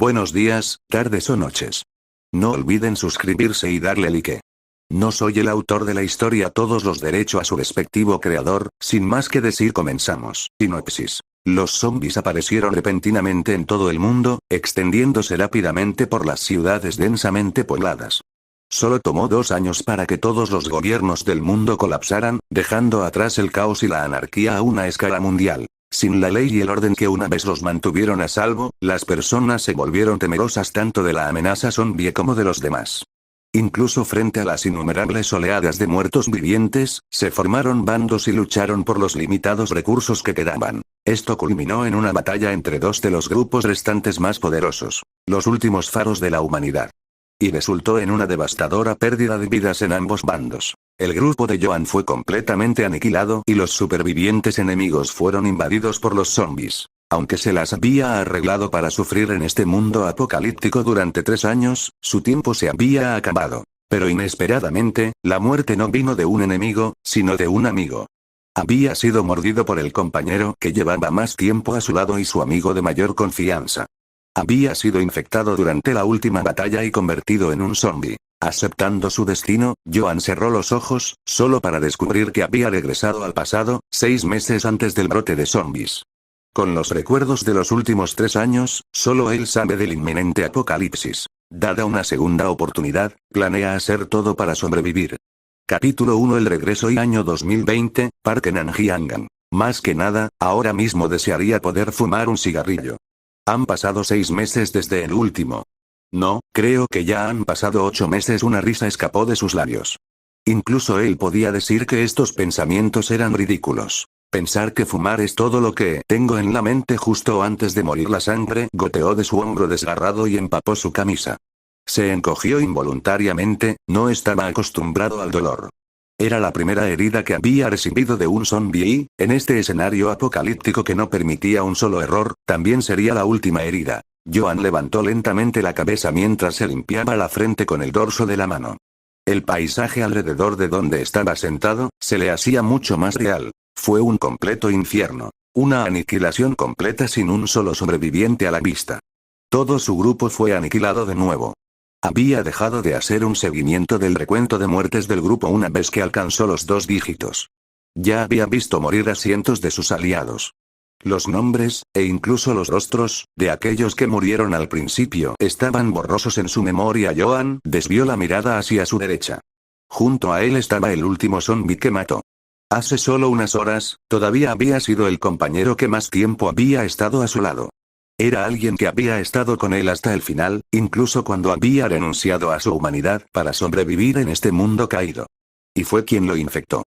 Buenos días, tardes o noches. No olviden suscribirse y darle like. No soy el autor de la historia, todos los derechos a su respectivo creador. Sin más que decir, comenzamos. Sinopsis. Los zombies aparecieron repentinamente en todo el mundo, extendiéndose rápidamente por las ciudades densamente pobladas. Solo tomó 2 años para que todos los gobiernos del mundo colapsaran, dejando atrás el caos y la anarquía a una escala mundial. Sin la ley y el orden que una vez los mantuvieron a salvo, las personas se volvieron temerosas tanto de la amenaza zombie como de los demás. Incluso frente a las innumerables oleadas de muertos vivientes, se formaron bandos y lucharon por los limitados recursos que quedaban. Esto culminó en una batalla entre 2 de los grupos restantes más poderosos, los últimos faros de la humanidad. Y resultó en una devastadora pérdida de vidas en ambos bandos. El grupo de Joan fue completamente aniquilado y los supervivientes enemigos fueron invadidos por los zombies. Aunque se las había arreglado para sufrir en este mundo apocalíptico durante 3 años, su tiempo se había acabado. Pero inesperadamente, la muerte no vino de un enemigo, sino de un amigo. Había sido mordido por el compañero que llevaba más tiempo a su lado y su amigo de mayor confianza. Había sido infectado durante la última batalla y convertido en un zombie. Aceptando su destino, Joan cerró los ojos, solo para descubrir que había regresado al pasado, 6 meses antes del brote de zombies. Con los recuerdos de los últimos 3 años, solo él sabe del inminente apocalipsis. Dada una segunda oportunidad, planea hacer todo para sobrevivir. Capítulo 1. El regreso y año 2020, Parque Nanjiangan. Más que nada, ahora mismo desearía poder fumar un cigarrillo. Han pasado 6 meses desde el último. No, creo que ya han pasado 8 meses. Una risa escapó de sus labios. Incluso él podía decir que estos pensamientos eran ridículos. Pensar que fumar es todo lo que tengo en la mente. Justo antes de morir, la sangre goteó de su hombro desgarrado y empapó su camisa. Se encogió involuntariamente, no estaba acostumbrado al dolor. Era la primera herida que había recibido de un zombie y, en este escenario apocalíptico que no permitía un solo error, también sería la última herida. Joan levantó lentamente la cabeza mientras se limpiaba la frente con el dorso de la mano. El paisaje alrededor de donde estaba sentado, se le hacía mucho más real. Fue un completo infierno. Una aniquilación completa sin un solo sobreviviente a la vista. Todo su grupo fue aniquilado de nuevo. Había dejado de hacer un seguimiento del recuento de muertes del grupo una vez que alcanzó los 2 dígitos. Ya había visto morir a cientos de sus aliados. Los nombres, e incluso los rostros, de aquellos que murieron al principio estaban borrosos en su memoria. Joan desvió la mirada hacia su derecha. Junto a él estaba el último zombie que mató. Hace solo unas horas, todavía había sido el compañero que más tiempo había estado a su lado. Era alguien que había estado con él hasta el final, incluso cuando había renunciado a su humanidad para sobrevivir en este mundo caído. Y fue quien lo infectó.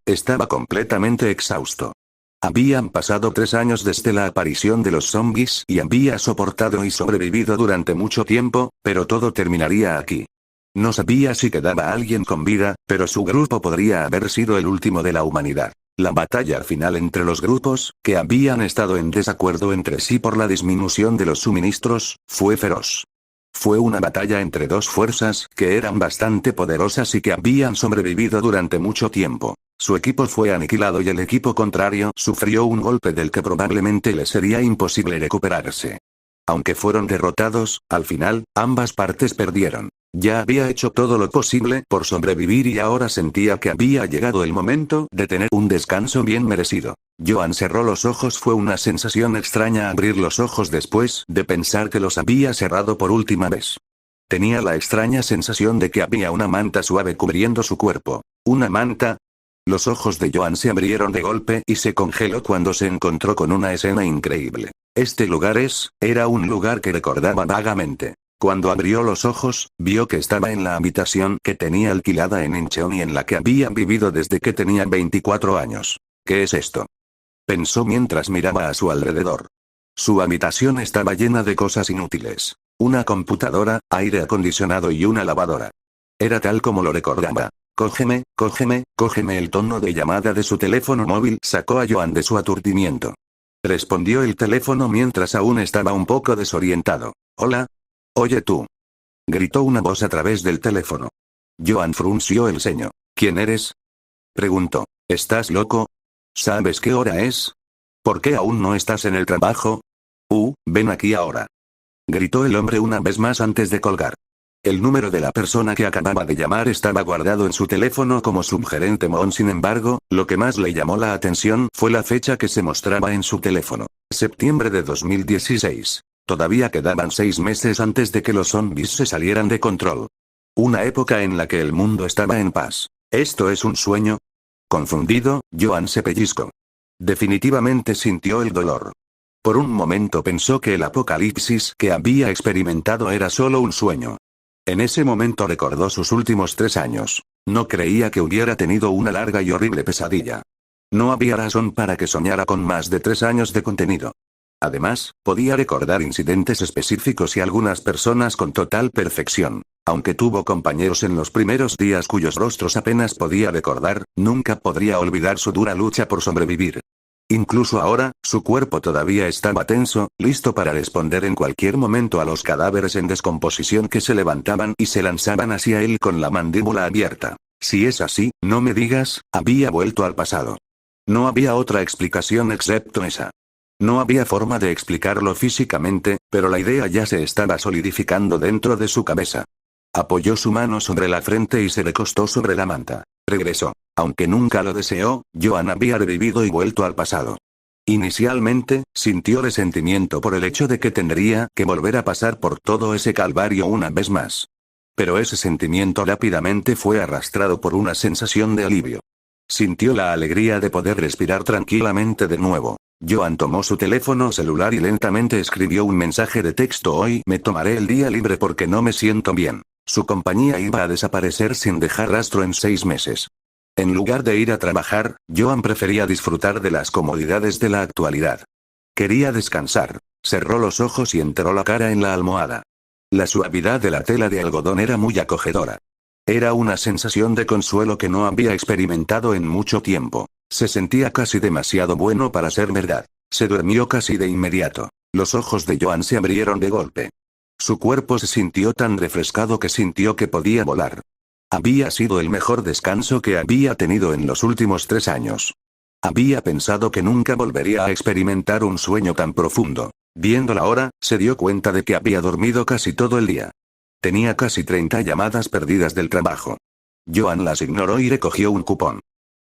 Estaba completamente exhausto. Habían pasado 3 años desde la aparición de los zombies y había soportado y sobrevivido durante mucho tiempo, pero todo terminaría aquí. No sabía si quedaba alguien con vida, pero su grupo podría haber sido el último de la humanidad. La batalla final entre los grupos, que habían estado en desacuerdo entre sí por la disminución de los suministros, fue feroz. Fue una batalla entre 2 fuerzas que eran bastante poderosas y que habían sobrevivido durante mucho tiempo. Su equipo fue aniquilado y el equipo contrario sufrió un golpe del que probablemente le sería imposible recuperarse. Aunque fueron derrotados, al final, ambas partes perdieron. Ya había hecho todo lo posible por sobrevivir y ahora sentía que había llegado el momento de tener un descanso bien merecido. Joan cerró los ojos. Fue una sensación extraña abrir los ojos después de pensar que los había cerrado por última vez. Tenía la extraña sensación de que había una manta suave cubriendo su cuerpo. ¿Una manta? Los ojos de Joan se abrieron de golpe y se congeló cuando se encontró con una escena increíble. Este lugar era un lugar que recordaba vagamente. Cuando abrió los ojos, vio que estaba en la habitación que tenía alquilada en Incheon y en la que había vivido desde que tenía 24 años. ¿Qué es esto?, pensó mientras miraba a su alrededor. Su habitación estaba llena de cosas inútiles. Una computadora, aire acondicionado y una lavadora. Era tal como lo recordaba. Cógeme, cógeme, cógeme. El tono de llamada de su teléfono móvil sacó a Joan de su aturdimiento. Respondió el teléfono mientras aún estaba un poco desorientado. Hola. Oye tú. Gritó una voz a través del teléfono. Joan frunció el ceño. ¿Quién eres?, preguntó. ¿Estás loco? ¿Sabes qué hora es? ¿Por qué aún no estás en el trabajo? Ven aquí ahora. Gritó el hombre una vez más antes de colgar. El número de la persona que acababa de llamar estaba guardado en su teléfono como subgerente Mon. Sin embargo, lo que más le llamó la atención fue la fecha que se mostraba en su teléfono. Septiembre de 2016. Todavía quedaban 6 meses antes de que los zombies se salieran de control. Una época en la que el mundo estaba en paz. ¿Esto es un sueño? Confundido, Joan se pellizcó. Definitivamente sintió el dolor. Por un momento pensó que el apocalipsis que había experimentado era solo un sueño. En ese momento recordó sus últimos 3 años. No creía que hubiera tenido una larga y horrible pesadilla. No había razón para que soñara con más de 3 años de contenido. Además, podía recordar incidentes específicos y algunas personas con total perfección. Aunque tuvo compañeros en los primeros días cuyos rostros apenas podía recordar, nunca podría olvidar su dura lucha por sobrevivir. Incluso ahora, su cuerpo todavía estaba tenso, listo para responder en cualquier momento a los cadáveres en descomposición que se levantaban y se lanzaban hacia él con la mandíbula abierta. Si es así, no me digas, había vuelto al pasado. No había otra explicación excepto esa. No había forma de explicarlo físicamente, pero la idea ya se estaba solidificando dentro de su cabeza. Apoyó su mano sobre la frente y se recostó sobre la manta. Regresó. Aunque nunca lo deseó, Joan había revivido y vuelto al pasado. Inicialmente, sintió resentimiento por el hecho de que tendría que volver a pasar por todo ese calvario una vez más. Pero ese sentimiento rápidamente fue arrastrado por una sensación de alivio. Sintió la alegría de poder respirar tranquilamente de nuevo. Joan tomó su teléfono celular y lentamente escribió un mensaje de texto: hoy me tomaré el día libre porque no me siento bien. Su compañía iba a desaparecer sin dejar rastro en 6 meses. En lugar de ir a trabajar, Joan prefería disfrutar de las comodidades de la actualidad. Quería descansar. Cerró los ojos y enterró la cara en la almohada. La suavidad de la tela de algodón era muy acogedora. Era una sensación de consuelo que no había experimentado en mucho tiempo. Se sentía casi demasiado bueno para ser verdad. Se durmió casi de inmediato. Los ojos de Joan se abrieron de golpe. Su cuerpo se sintió tan refrescado que sintió que podía volar. Había sido el mejor descanso que había tenido en los últimos 3 años. Había pensado que nunca volvería a experimentar un sueño tan profundo. Viendo la hora, se dio cuenta de que había dormido casi todo el día. Tenía casi 30 llamadas perdidas del trabajo. Joan las ignoró y recogió un cupón.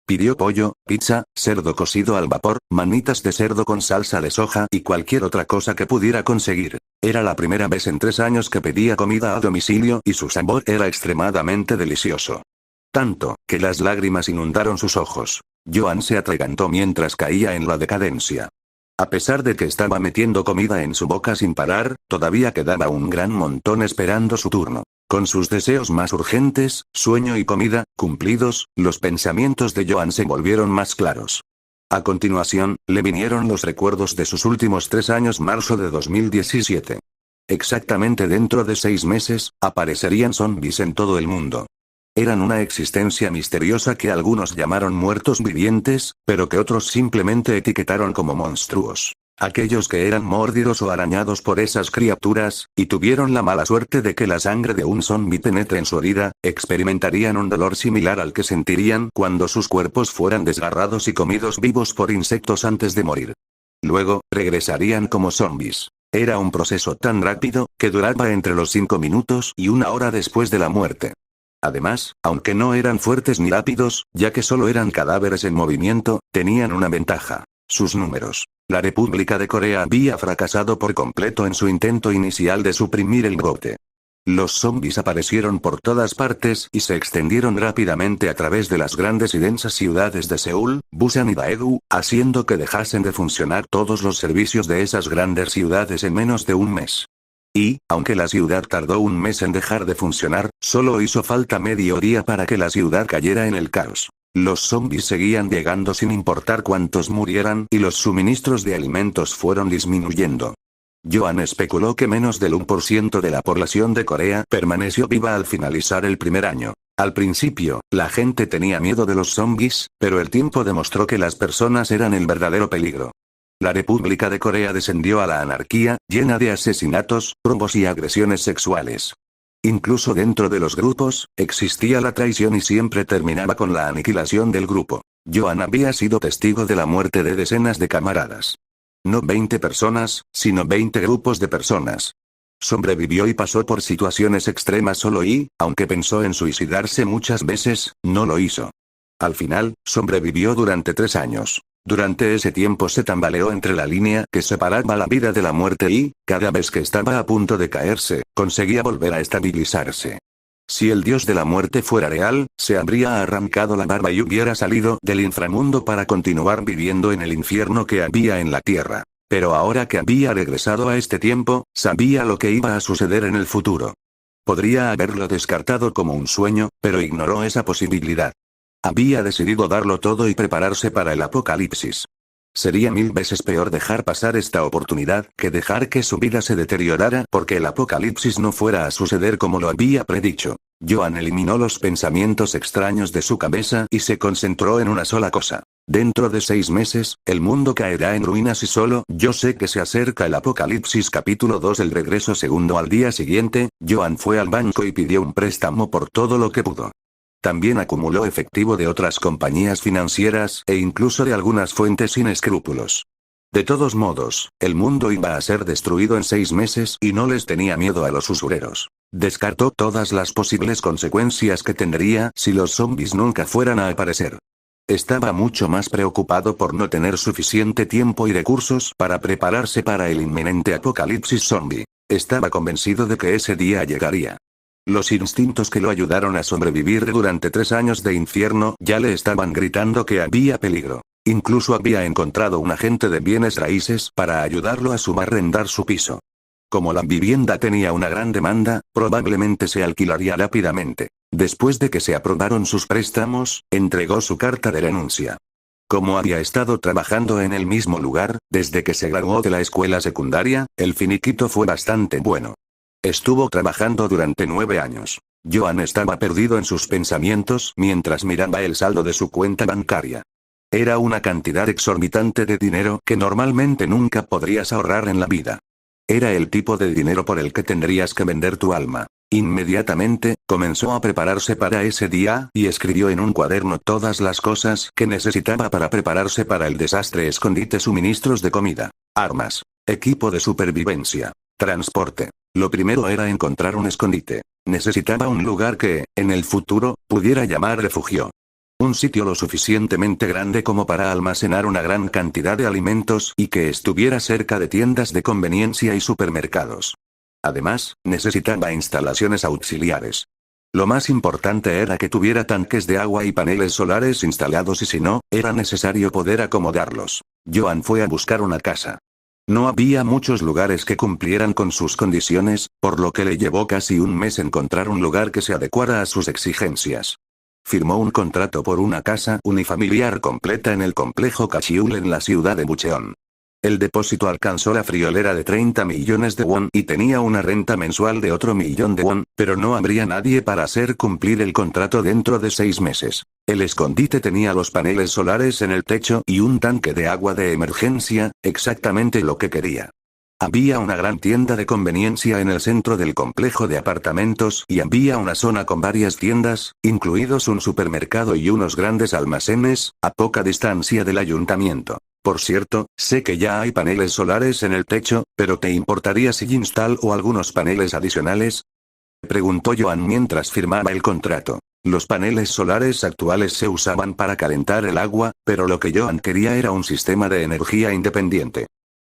Pidió pollo, pizza, cerdo cocido al vapor, manitas de cerdo con salsa de soja y cualquier otra cosa que pudiera conseguir. Era la primera vez en 3 años que pedía comida a domicilio y su sabor era extremadamente delicioso. Tanto, que las lágrimas inundaron sus ojos. Joan se atragantó mientras caía en la decadencia. A pesar de que estaba metiendo comida en su boca sin parar, todavía quedaba un gran montón esperando su turno. Con sus deseos más urgentes, sueño y comida, cumplidos, los pensamientos de Joan se volvieron más claros. A continuación, le vinieron los recuerdos de sus últimos 3 años. Marzo de 2017. Exactamente dentro de 6 meses, aparecerían zombies en todo el mundo. Eran una existencia misteriosa que algunos llamaron muertos vivientes, pero que otros simplemente etiquetaron como monstruos. Aquellos que eran mordidos o arañados por esas criaturas, y tuvieron la mala suerte de que la sangre de un zombi penetre en su herida, experimentarían un dolor similar al que sentirían cuando sus cuerpos fueran desgarrados y comidos vivos por insectos antes de morir. Luego, regresarían como zombies. Era un proceso tan rápido, que duraba entre los 5 minutos y 1 hora después de la muerte. Además, aunque no eran fuertes ni rápidos, ya que solo eran cadáveres en movimiento, tenían una ventaja: sus números. La República de Corea había fracasado por completo en su intento inicial de suprimir el brote. Los zombies aparecieron por todas partes y se extendieron rápidamente a través de las grandes y densas ciudades de Seúl, Busan y Daegu, haciendo que dejasen de funcionar todos los servicios de esas grandes ciudades en menos de un mes. Y, aunque la ciudad tardó un mes en dejar de funcionar, solo hizo falta medio día para que la ciudad cayera en el caos. Los zombies seguían llegando sin importar cuántos murieran y los suministros de alimentos fueron disminuyendo. Joan especuló que menos del 1% de la población de Corea permaneció viva al finalizar el primer año. Al principio, la gente tenía miedo de los zombies, pero el tiempo demostró que las personas eran el verdadero peligro. La República de Corea descendió a la anarquía, llena de asesinatos, robos y agresiones sexuales. Incluso dentro de los grupos, existía la traición y siempre terminaba con la aniquilación del grupo. Joan había sido testigo de la muerte de decenas de camaradas. No 20 personas, sino 20 grupos de personas. Sobrevivió y pasó por situaciones extremas solo y, aunque pensó en suicidarse muchas veces, no lo hizo. Al final, sobrevivió durante 3 años. Durante ese tiempo se tambaleó entre la línea que separaba la vida de la muerte y, cada vez que estaba a punto de caerse, conseguía volver a estabilizarse. Si el dios de la muerte fuera real, se habría arrancado la barba y hubiera salido del inframundo para continuar viviendo en el infierno que había en la tierra. Pero ahora que había regresado a este tiempo, sabía lo que iba a suceder en el futuro. Podría haberlo descartado como un sueño, pero ignoró esa posibilidad. Había decidido darlo todo y prepararse para el apocalipsis. Sería 1000 veces peor dejar pasar esta oportunidad que dejar que su vida se deteriorara porque el apocalipsis no fuera a suceder como lo había predicho. Joan eliminó los pensamientos extraños de su cabeza y se concentró en una sola cosa. Dentro de 6 meses, el mundo caerá en ruinas y solo yo sé que se acerca el apocalipsis. Capítulo 2. El regreso. Segundo. Al día siguiente, Joan fue al banco y pidió un préstamo por todo lo que pudo. También acumuló efectivo de otras compañías financieras e incluso de algunas fuentes sin escrúpulos. De todos modos, el mundo iba a ser destruido en 6 meses y no les tenía miedo a los usureros. Descartó todas las posibles consecuencias que tendría si los zombies nunca fueran a aparecer. Estaba mucho más preocupado por no tener suficiente tiempo y recursos para prepararse para el inminente apocalipsis zombie. Estaba convencido de que ese día llegaría. Los instintos que lo ayudaron a sobrevivir durante 3 años de infierno ya le estaban gritando que había peligro. Incluso había encontrado un agente de bienes raíces para ayudarlo a subarrendar su piso. Como la vivienda tenía una gran demanda, probablemente se alquilaría rápidamente. Después de que se aprobaron sus préstamos, entregó su carta de renuncia. Como había estado trabajando en el mismo lugar, desde que se graduó de la escuela secundaria, el finiquito fue bastante bueno. Estuvo trabajando durante 9 años. Joan estaba perdido en sus pensamientos mientras miraba el saldo de su cuenta bancaria. Era una cantidad exorbitante de dinero que normalmente nunca podrías ahorrar en la vida. Era el tipo de dinero por el que tendrías que vender tu alma. Inmediatamente, comenzó a prepararse para ese día y escribió en un cuaderno todas las cosas que necesitaba para prepararse para el desastre: escondite, suministros de comida, armas, equipo de supervivencia, transporte. Lo primero era encontrar un escondite. Necesitaba un lugar que, en el futuro, pudiera llamar refugio. Un sitio lo suficientemente grande como para almacenar una gran cantidad de alimentos y que estuviera cerca de tiendas de conveniencia y supermercados. Además, necesitaba instalaciones auxiliares. Lo más importante era que tuviera tanques de agua y paneles solares instalados y si no, era necesario poder acomodarlos. Joan fue a buscar una casa. No había muchos lugares que cumplieran con sus condiciones, por lo que le llevó casi un mes encontrar un lugar que se adecuara a sus exigencias. Firmó un contrato por una casa unifamiliar completa en el complejo Cachiul en la ciudad de Bucheon. El depósito alcanzó la friolera de 30 millones de won y tenía una renta mensual de otro 1.000.000 de won, pero no habría nadie para hacer cumplir el contrato dentro de 6 meses. El escondite tenía los paneles solares en el techo y un tanque de agua de emergencia, exactamente lo que quería. Había una gran tienda de conveniencia en el centro del complejo de apartamentos y había una zona con varias tiendas, incluidos un supermercado y unos grandes almacenes, a poca distancia del ayuntamiento. Por cierto, sé que ya hay paneles solares en el techo, pero ¿te importaría si instalo algunos paneles adicionales?, preguntó Joan mientras firmaba el contrato. Los paneles solares actuales se usaban para calentar el agua, pero lo que Joan quería era un sistema de energía independiente.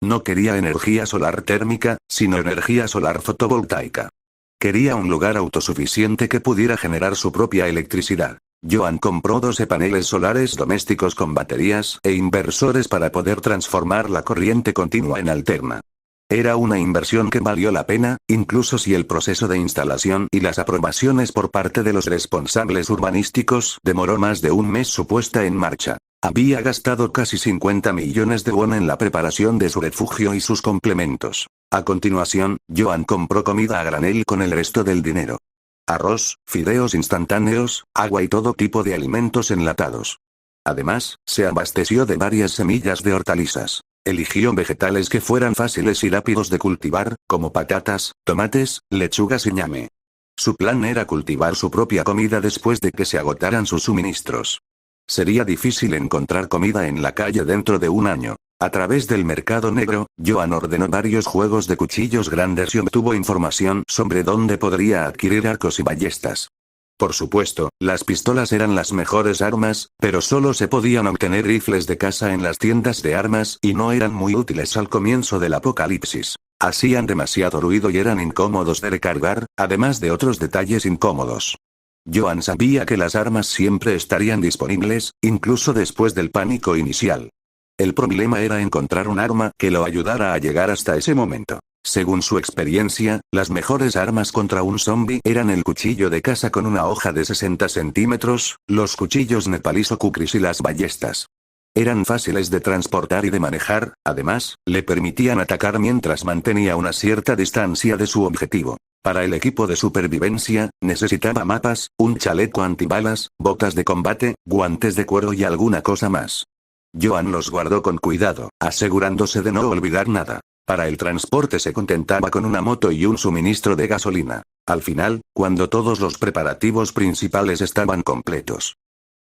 No quería energía solar térmica, sino energía solar fotovoltaica. Quería un lugar autosuficiente que pudiera generar su propia electricidad. Joan compró 12 paneles solares domésticos con baterías e inversores para poder transformar la corriente continua en alterna. Era una inversión que valió la pena, incluso si el proceso de instalación y las aprobaciones por parte de los responsables urbanísticos demoró más de un mes su puesta en marcha. Había gastado casi 50 millones de won en la preparación de su refugio y sus complementos. A continuación, Joan compró comida a granel con el resto del dinero. Arroz, fideos instantáneos, agua y todo tipo de alimentos enlatados. Además, se abasteció de varias semillas de hortalizas. Eligió vegetales que fueran fáciles y rápidos de cultivar, como patatas, tomates, lechugas y ñame. Su plan era cultivar su propia comida después de que se agotaran sus suministros. Sería difícil encontrar comida en la calle dentro de un año. A través del mercado negro, Joan ordenó varios juegos de cuchillos grandes y obtuvo información sobre dónde podría adquirir arcos y ballestas. Por supuesto, las pistolas eran las mejores armas, pero solo se podían obtener rifles de caza en las tiendas de armas y no eran muy útiles al comienzo del apocalipsis. Hacían demasiado ruido y eran incómodos de recargar, además de otros detalles incómodos. Joan sabía que las armas siempre estarían disponibles, incluso después del pánico inicial. El problema era encontrar un arma que lo ayudara a llegar hasta ese momento. Según su experiencia, las mejores armas contra un zombie eran el cuchillo de caza con una hoja de 60 centímetros, los cuchillos nepalís o kukris y las ballestas. Eran fáciles de transportar y de manejar, además, le permitían atacar mientras mantenía una cierta distancia de su objetivo. Para el equipo de supervivencia, necesitaba mapas, un chaleco antibalas, botas de combate, guantes de cuero y alguna cosa más. Joan los guardó con cuidado, asegurándose de no olvidar nada. Para el transporte se contentaba con una moto y un suministro de gasolina. Al final, cuando todos los preparativos principales estaban completos,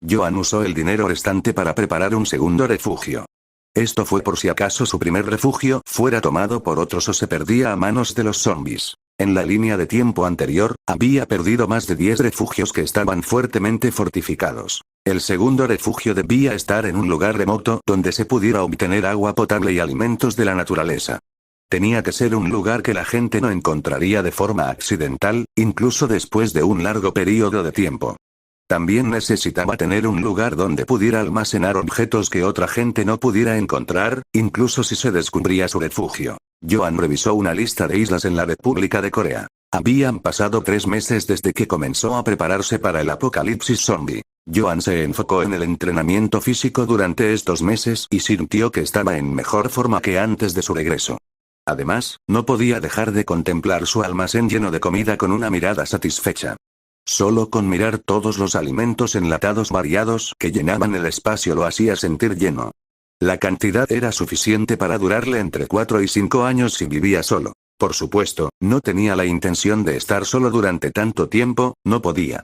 Joan usó el dinero restante para preparar un segundo refugio. Esto fue por si acaso su primer refugio fuera tomado por otros o se perdía a manos de los zombies. En la línea de tiempo anterior, había perdido más de 10 refugios que estaban fuertemente fortificados. El segundo refugio debía estar en un lugar remoto donde se pudiera obtener agua potable y alimentos de la naturaleza. Tenía que ser un lugar que la gente no encontraría de forma accidental, incluso después de un largo periodo de tiempo. También necesitaba tener un lugar donde pudiera almacenar objetos que otra gente no pudiera encontrar, incluso si se descubría su refugio. Joan revisó una lista de islas en la República de Corea. Habían pasado 3 meses desde que comenzó a prepararse para el apocalipsis zombie. Joan se enfocó en el entrenamiento físico durante estos meses y sintió que estaba en mejor forma que antes de su regreso. Además, no podía dejar de contemplar su almacén lleno de comida con una mirada satisfecha. Solo con mirar todos los alimentos enlatados variados que llenaban el espacio lo hacía sentir lleno. La cantidad era suficiente para durarle entre 4 y 5 años si vivía solo. Por supuesto, no tenía la intención de estar solo durante tanto tiempo, no podía.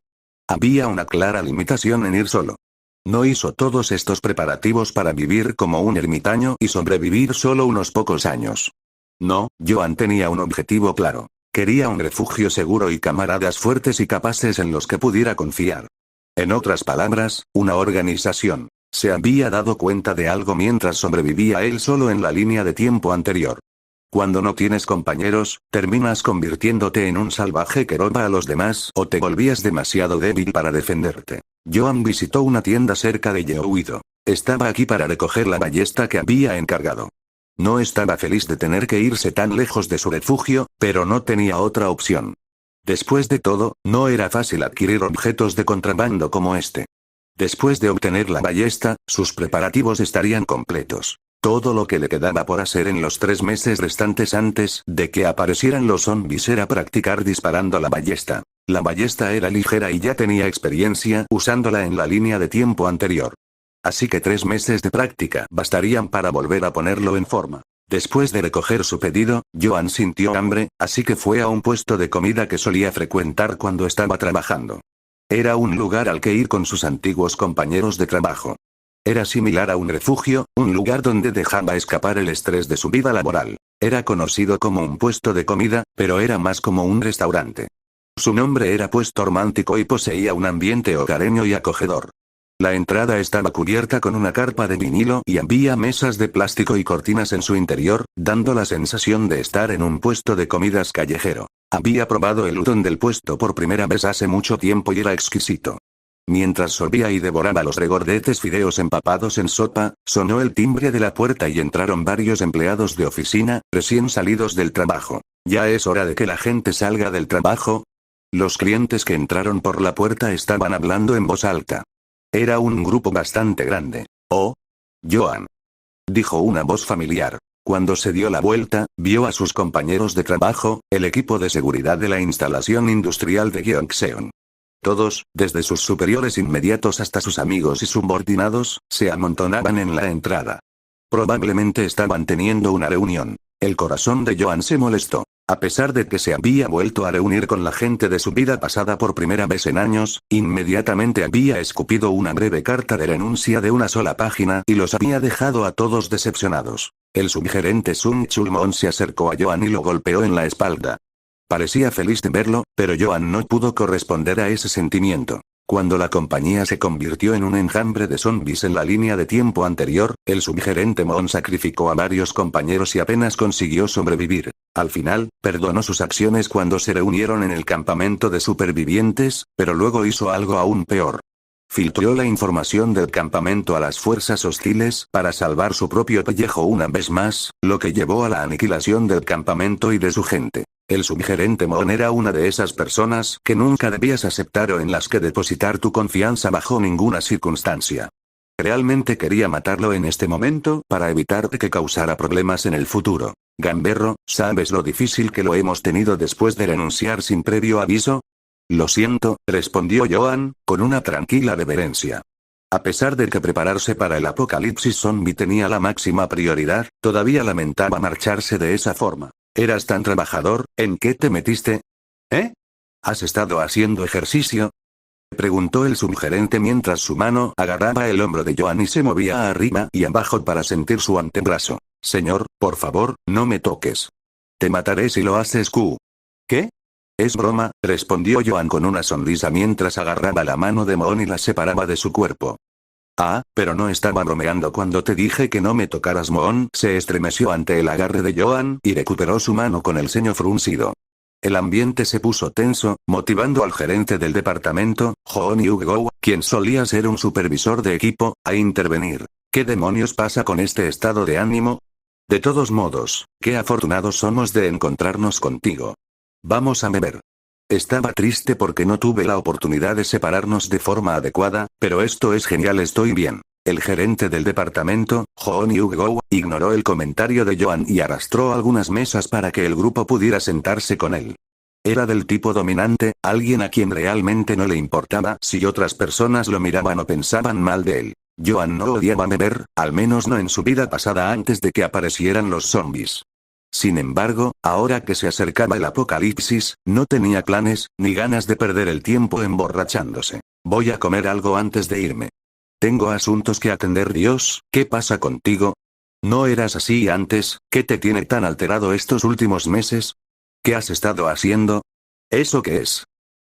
Había una clara limitación en ir solo. No hizo todos estos preparativos para vivir como un ermitaño y sobrevivir solo unos pocos años. No, Joan tenía un objetivo claro. Quería un refugio seguro y camaradas fuertes y capaces en los que pudiera confiar. En otras palabras, una organización. Se había dado cuenta de algo mientras sobrevivía él solo en la línea de tiempo anterior. Cuando no tienes compañeros, terminas convirtiéndote en un salvaje que roba a los demás o te volvías demasiado débil para defenderte. Joan visitó una tienda cerca de Yeouido. Estaba aquí para recoger la ballesta que había encargado. No estaba feliz de tener que irse tan lejos de su refugio, pero no tenía otra opción. Después de todo, no era fácil adquirir objetos de contrabando como este. Después de obtener la ballesta, sus preparativos estarían completos. Todo lo que le quedaba por hacer en los 3 meses restantes antes de que aparecieran los zombies era practicar disparando la ballesta. La ballesta era ligera y ya tenía experiencia usándola en la línea de tiempo anterior. Así que 3 meses de práctica bastarían para volver a ponerlo en forma. Después de recoger su pedido, Joan sintió hambre, así que fue a un puesto de comida que solía frecuentar cuando estaba trabajando. Era un lugar al que ir con sus antiguos compañeros de trabajo. Era similar a un refugio, un lugar donde dejaba escapar el estrés de su vida laboral. Era conocido como un puesto de comida, pero era más como un restaurante. Su nombre era puesto romántico y poseía un ambiente hogareño y acogedor. La entrada estaba cubierta con una carpa de vinilo y había mesas de plástico y cortinas en su interior, dando la sensación de estar en un puesto de comidas callejero. Había probado el udon del puesto por primera vez hace mucho tiempo y era exquisito. Mientras sorbía y devoraba los regordetes fideos empapados en sopa, sonó el timbre de la puerta y entraron varios empleados de oficina, recién salidos del trabajo. ¿Ya es hora de que la gente salga del trabajo? Los clientes que entraron por la puerta estaban hablando en voz alta. Era un grupo bastante grande. «Oh, Joan», dijo una voz familiar. Cuando se dio la vuelta, vio a sus compañeros de trabajo, el equipo de seguridad de la instalación industrial de Gyeongseon. Todos, desde sus superiores inmediatos hasta sus amigos y subordinados, se amontonaban en la entrada. Probablemente estaban teniendo una reunión. El corazón de Joan se molestó. A pesar de que se había vuelto a reunir con la gente de su vida pasada por primera vez en años, inmediatamente había escupido una breve carta de renuncia de una sola página y los había dejado a todos decepcionados. El subgerente Sun Chul-mon se acercó a Joan y lo golpeó en la espalda. Parecía feliz de verlo, pero Joan no pudo corresponder a ese sentimiento. Cuando la compañía se convirtió en un enjambre de zombies en la línea de tiempo anterior, el subgerente Mon sacrificó a varios compañeros y apenas consiguió sobrevivir. Al final, perdonó sus acciones cuando se reunieron en el campamento de supervivientes, pero luego hizo algo aún peor. Filtró la información del campamento a las fuerzas hostiles para salvar su propio pellejo una vez más, lo que llevó a la aniquilación del campamento y de su gente. El subgerente Mon era una de esas personas que nunca debías aceptar o en las que depositar tu confianza bajo ninguna circunstancia. Realmente quería matarlo en este momento para evitar que causara problemas en el futuro. Gamberro, ¿sabes lo difícil que lo hemos tenido después de renunciar sin previo aviso? Lo siento, respondió Joan, con una tranquila reverencia. A pesar de que prepararse para el apocalipsis zombie tenía la máxima prioridad, todavía lamentaba marcharse de esa forma. ¿Eras tan trabajador? ¿En qué te metiste? ¿Eh? ¿Has estado haciendo ejercicio? Preguntó el subgerente mientras su mano agarraba el hombro de Joan y se movía arriba y abajo para sentir su antebrazo. Señor, por favor, no me toques. Te mataré si lo haces, Q. ¿Qué? Es broma, respondió Joan con una sonrisa mientras agarraba la mano de Mon y la separaba de su cuerpo. Ah, pero no estaba bromeando cuando te dije que no me tocaras. Mon se estremeció ante el agarre de Joan y recuperó su mano con el ceño fruncido. El ambiente se puso tenso, motivando al gerente del departamento, Joon Yug-go, quien solía ser un supervisor de equipo, a intervenir. ¿Qué demonios pasa con este estado de ánimo? De todos modos, qué afortunados somos de encontrarnos contigo. Vamos a beber. Estaba triste porque no tuve la oportunidad de separarnos de forma adecuada, pero esto es genial, estoy bien. El gerente del departamento, Joon Yug-go, ignoró el comentario de Joan y arrastró algunas mesas para que el grupo pudiera sentarse con él. Era del tipo dominante, alguien a quien realmente no le importaba si otras personas lo miraban o pensaban mal de él. Joan no odiaba beber, al menos no en su vida pasada antes de que aparecieran los zombies. Sin embargo, ahora que se acercaba el apocalipsis, no tenía planes, ni ganas de perder el tiempo emborrachándose. Voy a comer algo antes de irme. Tengo asuntos que atender. Dios, ¿qué pasa contigo? ¿No eras así antes? ¿Qué te tiene tan alterado estos últimos meses? ¿Qué has estado haciendo? ¿Eso qué es?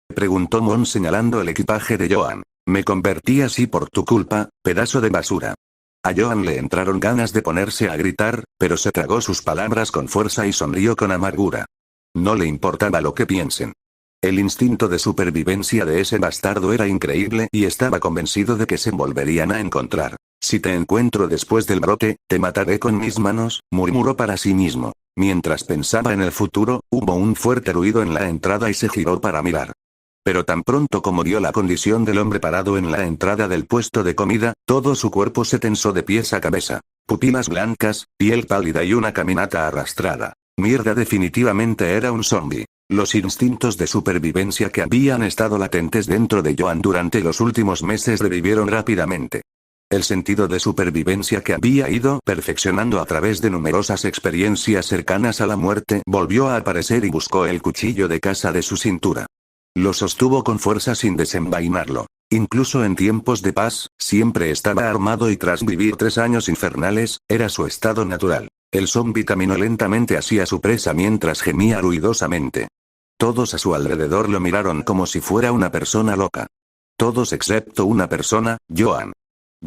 Preguntó Mon señalando el equipaje de Joan. Me convertí así por tu culpa, pedazo de basura. A Joan le entraron ganas de ponerse a gritar, pero se tragó sus palabras con fuerza y sonrió con amargura. No le importaba lo que piensen. El instinto de supervivencia de ese bastardo era increíble y estaba convencido de que se volverían a encontrar. Si te encuentro después del brote, te mataré con mis manos, murmuró para sí mismo. Mientras pensaba en el futuro, hubo un fuerte ruido en la entrada y se giró para mirar. Pero tan pronto como vio la condición del hombre parado en la entrada del puesto de comida, todo su cuerpo se tensó de pies a cabeza. Pupilas blancas, piel pálida y una caminata arrastrada. Mierda, definitivamente era un zombie. Los instintos de supervivencia que habían estado latentes dentro de Joan durante los últimos meses revivieron rápidamente. El sentido de supervivencia que había ido perfeccionando a través de numerosas experiencias cercanas a la muerte volvió a aparecer y buscó el cuchillo de caza de su cintura. Lo sostuvo con fuerza sin desenvainarlo. Incluso en tiempos de paz, siempre estaba armado y tras vivir 3 años infernales, era su estado natural. El zombi caminó lentamente hacia su presa mientras gemía ruidosamente. Todos a su alrededor lo miraron como si fuera una persona loca. Todos excepto una persona, Joan.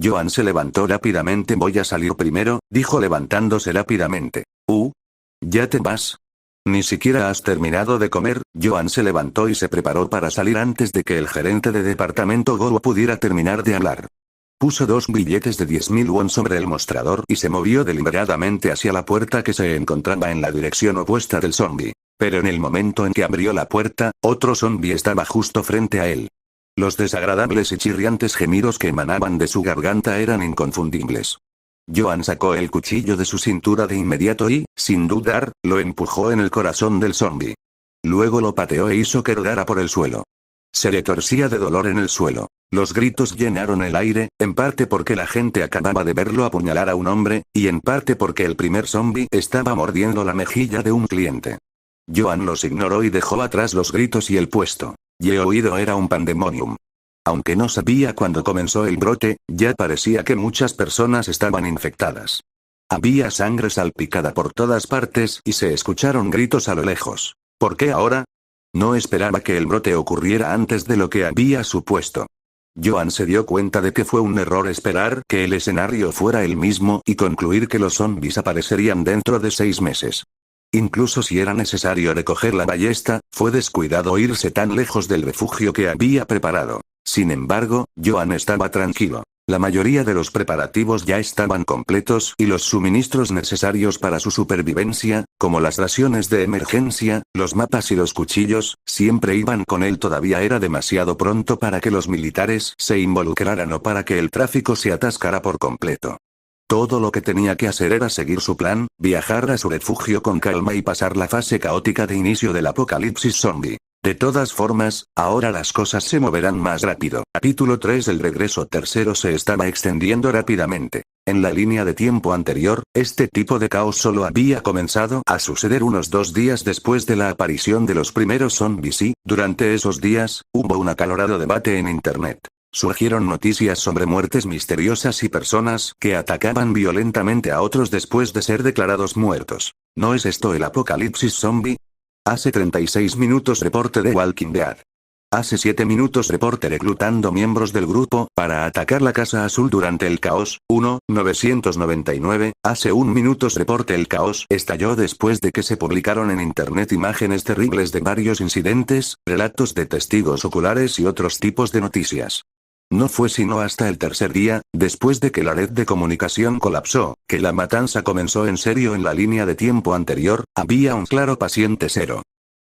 Joan se levantó rápidamente. Voy a salir primero, dijo levantándose rápidamente. ¿Ya te vas? Ni siquiera has terminado de comer. Joan se levantó y se preparó para salir antes de que el gerente de departamento Go pudiera terminar de hablar. Puso 2 billetes de 10.000 won sobre el mostrador y se movió deliberadamente hacia la puerta que se encontraba en la dirección opuesta del zombie. Pero en el momento en que abrió la puerta, otro zombie estaba justo frente a él. Los desagradables y chirriantes gemidos que emanaban de su garganta eran inconfundibles. Joan sacó el cuchillo de su cintura de inmediato y, sin dudar, lo empujó en el corazón del zombie. Luego lo pateó e hizo que rodara por el suelo. Se retorcía de dolor en el suelo. Los gritos llenaron el aire, en parte porque la gente acababa de verlo apuñalar a un hombre, y en parte porque el primer zombie estaba mordiendo la mejilla de un cliente. Joan los ignoró y dejó atrás los gritos y el puesto. Y he oído era un pandemonium. Aunque no sabía cuándo comenzó el brote, ya parecía que muchas personas estaban infectadas. Había sangre salpicada por todas partes y se escucharon gritos a lo lejos. ¿Por qué ahora? No esperaba que el brote ocurriera antes de lo que había supuesto. Joan se dio cuenta de que fue un error esperar que el escenario fuera el mismo y concluir que los zombies aparecerían dentro de 6 meses. Incluso si era necesario recoger la ballesta, fue descuidado irse tan lejos del refugio que había preparado. Sin embargo, Joan estaba tranquilo. La mayoría de los preparativos ya estaban completos y los suministros necesarios para su supervivencia, como las raciones de emergencia, los mapas y los cuchillos, siempre iban con él. Todavía era demasiado pronto para que los militares se involucraran o para que el tráfico se atascara por completo. Todo lo que tenía que hacer era seguir su plan, viajar a su refugio con calma y pasar la fase caótica de inicio del apocalipsis zombie. De todas formas, ahora las cosas se moverán más rápido. Capítulo 3 del regreso tercero se estaba extendiendo rápidamente. En la línea de tiempo anterior, este tipo de caos solo había comenzado a suceder unos 2 días después de la aparición de los primeros zombies y, durante esos días, hubo un acalorado debate en Internet. Surgieron noticias sobre muertes misteriosas y personas que atacaban violentamente a otros después de ser declarados muertos. ¿No es esto el apocalipsis zombie? Hace 36 minutos reporte de Walking Dead. Hace 7 minutos reporte reclutando miembros del grupo para atacar la Casa Azul durante el caos. 999. Hace 1 minutos reporte el caos estalló después de que se publicaron en internet imágenes terribles de varios incidentes, relatos de testigos oculares y otros tipos de noticias. No fue sino hasta el tercer día, después de que la red de comunicación colapsó, que la matanza comenzó en serio. En la línea de tiempo anterior, había un claro paciente cero.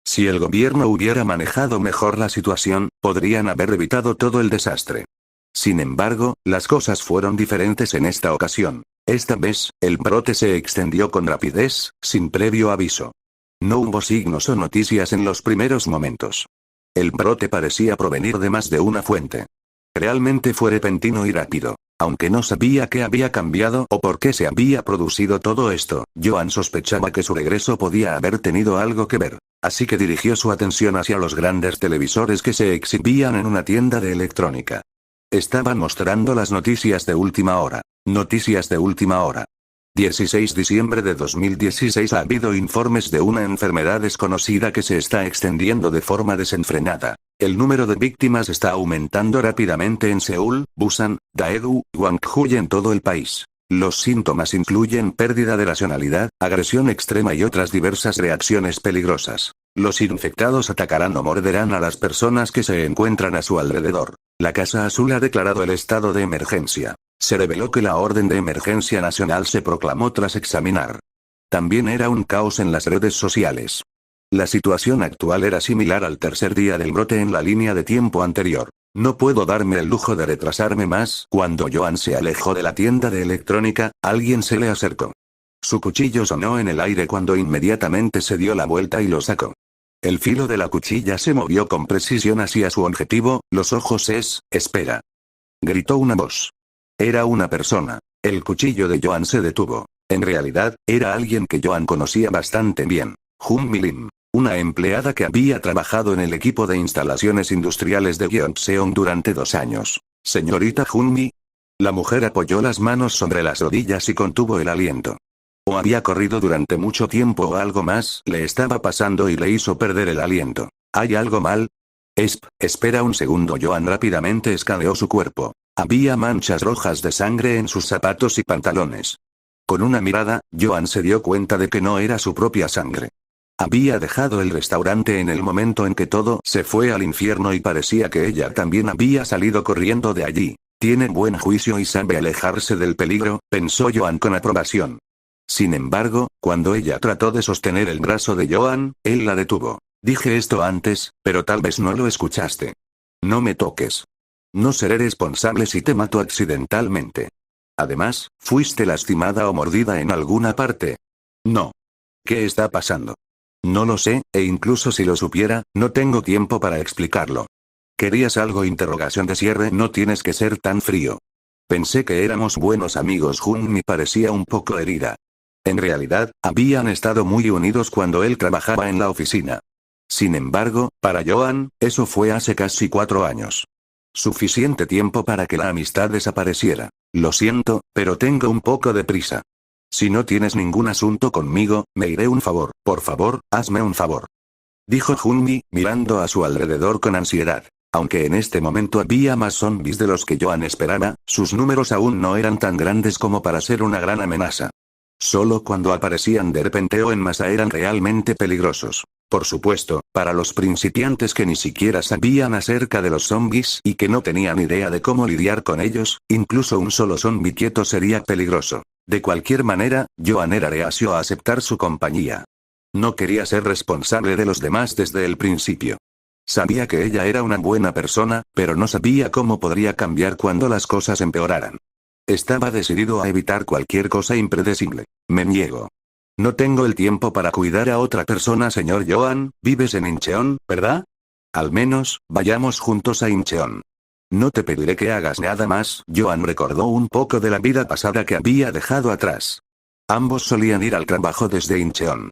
Si el gobierno hubiera manejado mejor la situación, podrían haber evitado todo el desastre. Sin embargo, las cosas fueron diferentes en esta ocasión. Esta vez, el brote se extendió con rapidez, sin previo aviso. No hubo signos o noticias en los primeros momentos. El brote parecía provenir de más de una fuente. Realmente fue repentino y rápido. Aunque no sabía qué había cambiado o por qué se había producido todo esto, Joan sospechaba que su regreso podía haber tenido algo que ver. Así que dirigió su atención hacia los grandes televisores que se exhibían en una tienda de electrónica. Estaban mostrando las noticias de última hora. Noticias de última hora. 16 de diciembre de 2016. Ha habido informes de una enfermedad desconocida que se está extendiendo de forma desenfrenada. El número de víctimas está aumentando rápidamente en Seúl, Busan, Daegu, Gwangju y en todo el país. Los síntomas incluyen pérdida de racionalidad, agresión extrema y otras diversas reacciones peligrosas. Los infectados atacarán o morderán a las personas que se encuentran a su alrededor. La Casa Azul ha declarado el estado de emergencia. Se reveló que la orden de emergencia nacional se proclamó tras examinar. También era un caos en las redes sociales. La situación actual era similar al tercer día del brote en la línea de tiempo anterior. No puedo darme el lujo de retrasarme más. Cuando Joan se alejó de la tienda de electrónica, alguien se le acercó. Su cuchillo sonó en el aire cuando inmediatamente se dio la vuelta y lo sacó. El filo de la cuchilla se movió con precisión hacia su objetivo. Los ojos espera. Gritó una voz. Era una persona. El cuchillo de Joan se detuvo. En realidad, era alguien que Joan conocía bastante bien. Jun Mi Lim. Una empleada que había trabajado en el equipo de instalaciones industriales de Gyeongseong durante 2 años. Señorita Junmi. La mujer apoyó las manos sobre las rodillas y contuvo el aliento. O había corrido durante mucho tiempo o algo más le estaba pasando y le hizo perder el aliento. ¿Hay algo mal? Espera un segundo. Joan rápidamente escaneó su cuerpo. Había manchas rojas de sangre en sus zapatos y pantalones. Con una mirada, Joan se dio cuenta de que no era su propia sangre. Había dejado el restaurante en el momento en que todo se fue al infierno y parecía que ella también había salido corriendo de allí. Tiene buen juicio y sabe alejarse del peligro, pensó Joan con aprobación. Sin embargo, cuando ella trató de sostener el brazo de Joan, él la detuvo. Dije esto antes, pero tal vez no lo escuchaste. No me toques. No seré responsable si te mato accidentalmente. Además, ¿fuiste lastimada o mordida en alguna parte? No. ¿Qué está pasando? No lo sé, e incluso si lo supiera, no tengo tiempo para explicarlo. ¿Querías algo? Interrogación de cierre. No tienes que ser tan frío. Pensé que éramos buenos amigos. Jun me parecía un poco herida. En realidad, habían estado muy unidos cuando él trabajaba en la oficina. Sin embargo, para Joan, eso fue hace casi 4 años. Suficiente tiempo para que la amistad desapareciera. Lo siento, pero tengo un poco de prisa. Si no tienes ningún asunto conmigo, me iré un favor. Por favor, hazme un favor. Dijo Junmi, mirando a su alrededor con ansiedad. Aunque en este momento había más zombies de los que Joan esperaba, sus números aún no eran tan grandes como para ser una gran amenaza. Solo cuando aparecían de repente o en masa eran realmente peligrosos. Por supuesto, para los principiantes que ni siquiera sabían acerca de los zombies y que no tenían idea de cómo lidiar con ellos, incluso un solo zombie quieto sería peligroso. De cualquier manera, Joan era reacio a aceptar su compañía. No quería ser responsable de los demás desde el principio. Sabía que ella era una buena persona, pero no sabía cómo podría cambiar cuando las cosas empeoraran. Estaba decidido a evitar cualquier cosa impredecible. Me niego. No tengo el tiempo para cuidar a otra persona, señor Joan. Vives en Incheon, ¿verdad? Al menos, vayamos juntos a Incheon. No te pediré que hagas nada más. Joan recordó un poco de la vida pasada que había dejado atrás. Ambos solían ir al trabajo desde Incheon.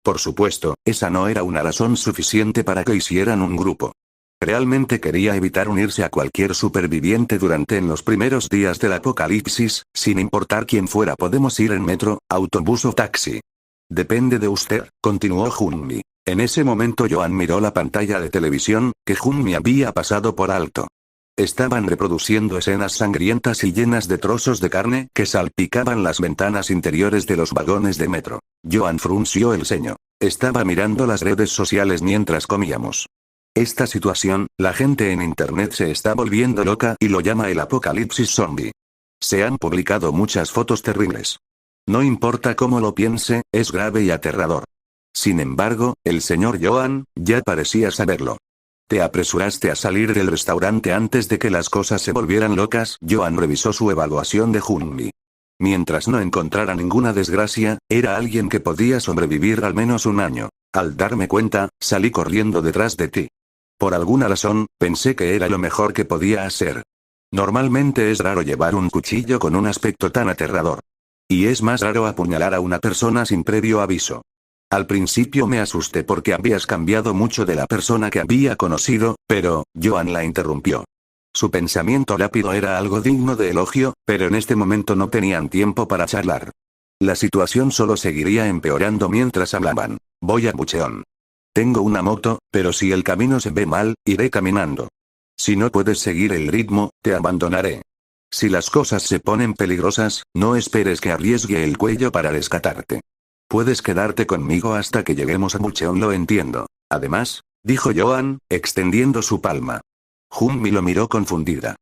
Por supuesto, esa no era una razón suficiente para que hicieran un grupo. Realmente quería evitar unirse a cualquier superviviente durante los primeros días del apocalipsis, sin importar quién fuera. Podemos ir en metro, autobús o taxi. Depende de usted, continuó Junmi. En ese momento Joan miró la pantalla de televisión, que Junmi había pasado por alto. Estaban reproduciendo escenas sangrientas y llenas de trozos de carne que salpicaban las ventanas interiores de los vagones de metro. Joan frunció el ceño. Estaba mirando las redes sociales mientras comíamos. Esta situación, la gente en internet se está volviendo loca y lo llama el apocalipsis zombie. Se han publicado muchas fotos terribles. No importa cómo lo piense, es grave y aterrador. Sin embargo, el señor Joan, ya parecía saberlo. ¿Te apresuraste a salir del restaurante antes de que las cosas se volvieran locas? Joan revisó su evaluación de Junmi. Mientras no encontrara ninguna desgracia, era alguien que podía sobrevivir al menos un año. Al darme cuenta, salí corriendo detrás de ti. Por alguna razón, pensé que era lo mejor que podía hacer. Normalmente es raro llevar un cuchillo con un aspecto tan aterrador. Y es más raro apuñalar a una persona sin previo aviso. Al principio me asusté porque habías cambiado mucho de la persona que había conocido, pero, Joan la interrumpió. Su pensamiento rápido era algo digno de elogio, pero en este momento no tenían tiempo para charlar. La situación solo seguiría empeorando mientras hablaban. Voy a Bucheon. Tengo una moto, pero si el camino se ve mal, iré caminando. Si no puedes seguir el ritmo, te abandonaré. Si las cosas se ponen peligrosas, no esperes que arriesgue el cuello para rescatarte. Puedes quedarte conmigo hasta que lleguemos a Bucheon, lo entiendo. Además, dijo Joan, extendiendo su palma. Junmi lo miró confundida.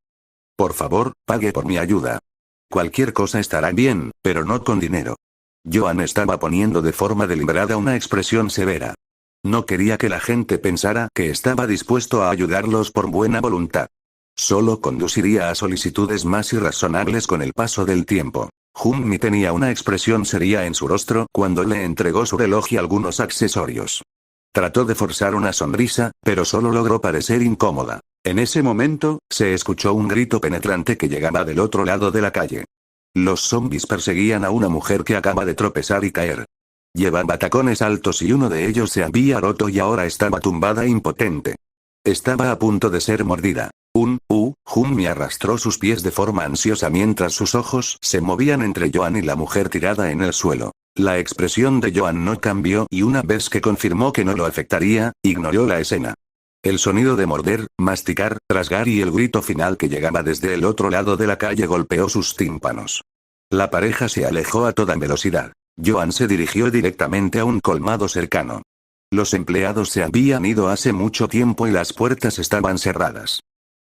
Por favor, pague por mi ayuda. Cualquier cosa estará bien, pero no con dinero. Joan estaba poniendo de forma deliberada una expresión severa. No quería que la gente pensara que estaba dispuesto a ayudarlos por buena voluntad. Solo conduciría a solicitudes más irrazonables con el paso del tiempo. Junmi tenía una expresión seria en su rostro cuando le entregó su reloj y algunos accesorios. Trató de forzar una sonrisa, pero solo logró parecer incómoda. En ese momento, se escuchó un grito penetrante que llegaba del otro lado de la calle. Los zombies perseguían a una mujer que acaba de tropezar y caer. Llevaba tacones altos y uno de ellos se había roto y ahora estaba tumbada impotente. Estaba a punto de ser mordida. Junmi arrastró sus pies de forma ansiosa mientras sus ojos se movían entre Joan y la mujer tirada en el suelo. La expresión de Joan no cambió y una vez que confirmó que no lo afectaría, ignoró la escena. El sonido de morder, masticar, trasgar y el grito final que llegaba desde el otro lado de la calle golpeó sus tímpanos. La pareja se alejó a toda velocidad. Joan se dirigió directamente a un colmado cercano. Los empleados se habían ido hace mucho tiempo y las puertas estaban cerradas.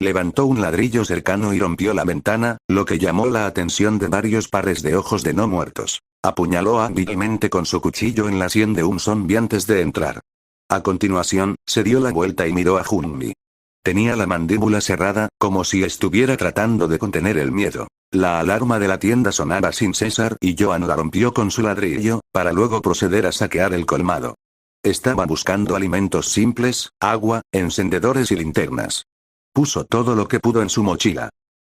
Levantó un ladrillo cercano y rompió la ventana, lo que llamó la atención de varios pares de ojos de no muertos. Apuñaló hábilmente con su cuchillo en la sien de un zombi antes de entrar. A continuación, se dio la vuelta y miró a Junmi. Tenía la mandíbula cerrada, como si estuviera tratando de contener el miedo. La alarma de la tienda sonaba sin cesar y Joan la rompió con su ladrillo, para luego proceder a saquear el colmado. Estaba buscando alimentos simples, agua, encendedores y linternas. Puso todo lo que pudo en su mochila.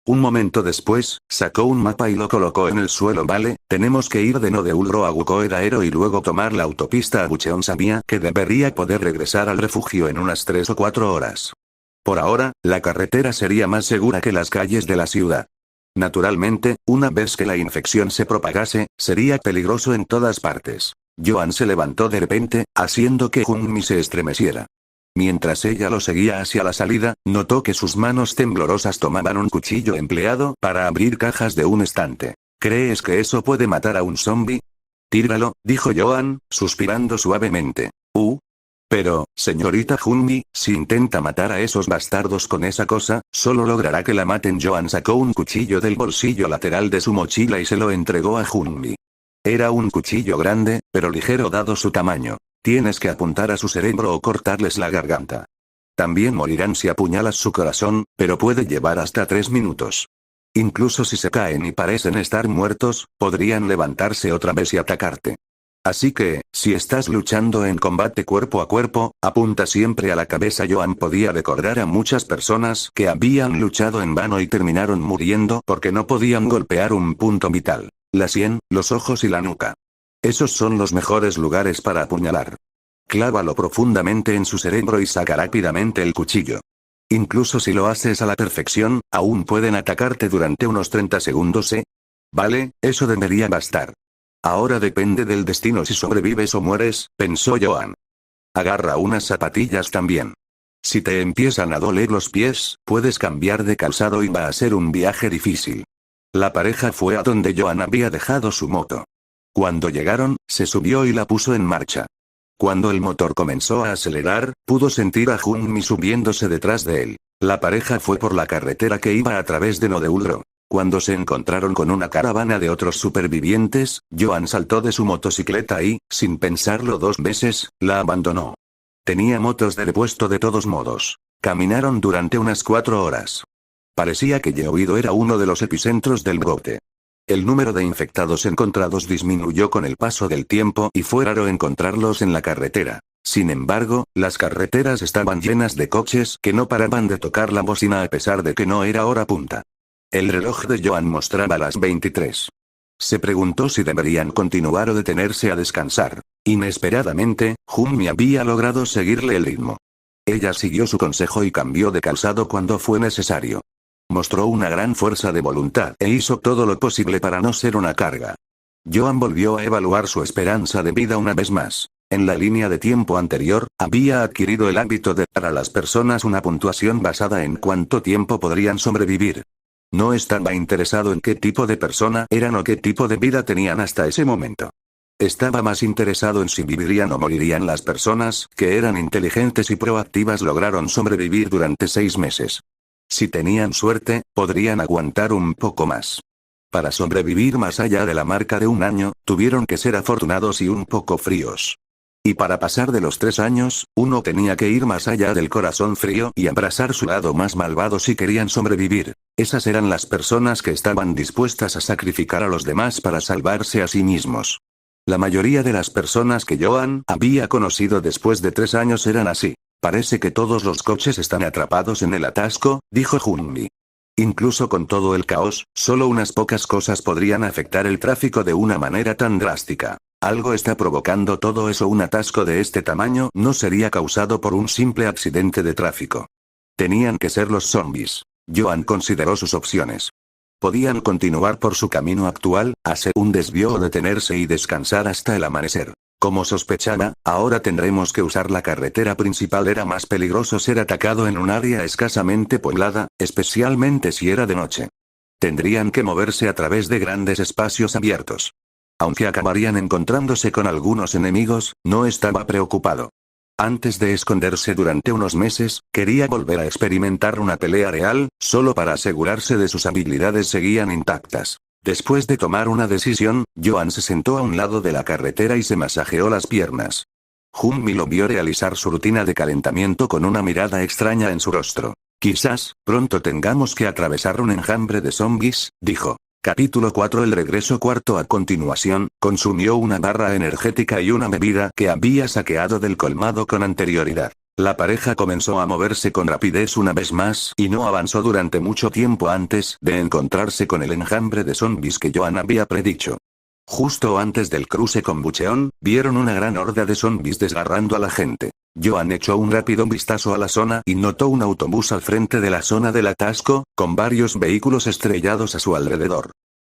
Un momento después, sacó un mapa y lo colocó en el suelo. Vale, tenemos que ir de Nodeulro a Wukoedaero y luego tomar la autopista a Bucheon. Sabía que debería poder regresar al refugio en unas 3 o 4 horas. Por ahora, la carretera sería más segura que las calles de la ciudad. Naturalmente, una vez que la infección se propagase, sería peligroso en todas partes. Joan se levantó de repente, haciendo que Junmi se estremeciera. Mientras ella lo seguía hacia la salida, notó que sus manos temblorosas tomaban un cuchillo empleado para abrir cajas de un estante. ¿Crees que eso puede matar a un zombie? Tíralo, dijo Joan, suspirando suavemente. Pero, señorita Junmi, si intenta matar a esos bastardos con esa cosa, solo logrará que la maten. Joan sacó un cuchillo del bolsillo lateral de su mochila y se lo entregó a Junmi. Era un cuchillo grande, pero ligero dado su tamaño. Tienes que apuntar a su cerebro o cortarles la garganta. También morirán si apuñalas su corazón, pero puede llevar hasta 3 minutos. Incluso si se caen y parecen estar muertos, podrían levantarse otra vez y atacarte. Así que, si estás luchando en combate cuerpo a cuerpo, apunta siempre a la cabeza. Joan podía recordar a muchas personas que habían luchado en vano y terminaron muriendo porque no podían golpear un punto vital: la sien, los ojos y la nuca. Esos son los mejores lugares para apuñalar. Clávalo profundamente en su cerebro y saca rápidamente el cuchillo. Incluso si lo haces a la perfección, aún pueden atacarte durante unos 30 segundos, ¿eh? Vale, eso debería bastar. Ahora depende del destino si sobrevives o mueres, pensó Joan. Agarra unas zapatillas también. Si te empiezan a doler los pies, puedes cambiar de calzado y va a ser un viaje difícil. La pareja fue a donde Joan había dejado su moto. Cuando llegaron, se subió y la puso en marcha. Cuando el motor comenzó a acelerar, pudo sentir a Junmi subiéndose detrás de él. La pareja fue por la carretera que iba a través de Nodeulro. Cuando se encontraron con una caravana de otros supervivientes, Joan saltó de su motocicleta y, sin pensarlo 2 veces, la abandonó. Tenía motos de repuesto de todos modos. Caminaron durante unas 4 horas. Parecía que Yeouido era uno de los epicentros del brote. El número de infectados encontrados disminuyó con el paso del tiempo y fue raro encontrarlos en la carretera. Sin embargo, las carreteras estaban llenas de coches que no paraban de tocar la bocina a pesar de que no era hora punta. El reloj de Joan mostraba las 23. Se preguntó si deberían continuar o detenerse a descansar. Inesperadamente, Junmi había logrado seguirle el ritmo. Ella siguió su consejo y cambió de calzado cuando fue necesario. Mostró una gran fuerza de voluntad e hizo todo lo posible para no ser una carga. Joan volvió a evaluar su esperanza de vida una vez más. En la línea de tiempo anterior, había adquirido el hábito de dar a las personas una puntuación basada en cuánto tiempo podrían sobrevivir. No estaba interesado en qué tipo de persona eran o qué tipo de vida tenían hasta ese momento. Estaba más interesado en si vivirían o morirían. Las personas que eran inteligentes y proactivas lograron sobrevivir durante 6 meses. Si tenían suerte, podrían aguantar un poco más. Para sobrevivir más allá de la marca de 1 año, tuvieron que ser afortunados y un poco fríos. Y para pasar de los 3 años, uno tenía que ir más allá del corazón frío y abrazar su lado más malvado si querían sobrevivir. Esas eran las personas que estaban dispuestas a sacrificar a los demás para salvarse a sí mismos. La mayoría de las personas que Joan había conocido después de 3 años eran así. Parece que todos los coches están atrapados en el atasco, dijo Junmi. Incluso con todo el caos, solo unas pocas cosas podrían afectar el tráfico de una manera tan drástica. Algo está provocando todo eso. Un atasco de este tamaño no sería causado por un simple accidente de tráfico. Tenían que ser los zombies. Joan consideró sus opciones. Podían continuar por su camino actual, hacer un desvío o detenerse y descansar hasta el amanecer. Como sospechaba, ahora tendremos que usar la carretera principal. Era más peligroso ser atacado en un área escasamente poblada, especialmente si era de noche. Tendrían que moverse a través de grandes espacios abiertos. Aunque acabarían encontrándose con algunos enemigos, no estaba preocupado. Antes de esconderse durante unos meses, quería volver a experimentar una pelea real, solo para asegurarse de sus habilidades seguían intactas. Después de tomar una decisión, Joan se sentó a un lado de la carretera y se masajeó las piernas. Junmi lo vio realizar su rutina de calentamiento con una mirada extraña en su rostro. Quizás, pronto tengamos que atravesar un enjambre de zombies, dijo. Capítulo 4. El regreso. Cuarto. A continuación, consumió una barra energética y una bebida que había saqueado del colmado con anterioridad. La pareja comenzó a moverse con rapidez una vez más y no avanzó durante mucho tiempo antes de encontrarse con el enjambre de zombies que Joan había predicho. Justo antes del cruce con Bucheon, vieron una gran horda de zombies desgarrando a la gente. Joan echó un rápido vistazo a la zona y notó un autobús al frente de la zona del atasco, con varios vehículos estrellados a su alrededor.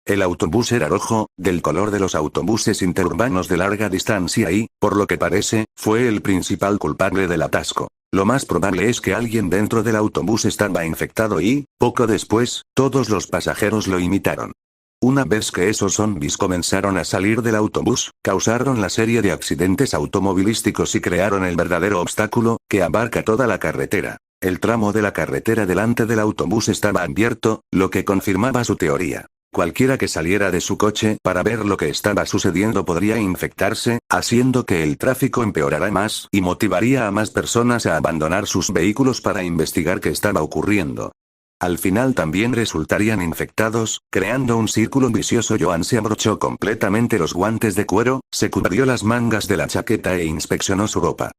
El autobús era rojo, del color de los autobuses interurbanos de larga distancia y, por lo que parece, fue el principal culpable del atasco. Lo más probable es que alguien dentro del autobús estaba infectado y, poco después, todos los pasajeros lo imitaron. Una vez que esos zombies comenzaron a salir del autobús, causaron la serie de accidentes automovilísticos y crearon el verdadero obstáculo, que abarca toda la carretera. El tramo de la carretera delante del autobús estaba abierto, lo que confirmaba su teoría. Cualquiera que saliera de su coche para ver lo que estaba sucediendo podría infectarse, haciendo que el tráfico empeorara más y motivaría a más personas a abandonar sus vehículos para investigar qué estaba ocurriendo. Al final también resultarían infectados, creando un círculo vicioso. Joan se abrochó completamente los guantes de cuero, se cubrió las mangas de la chaqueta e inspeccionó su ropa.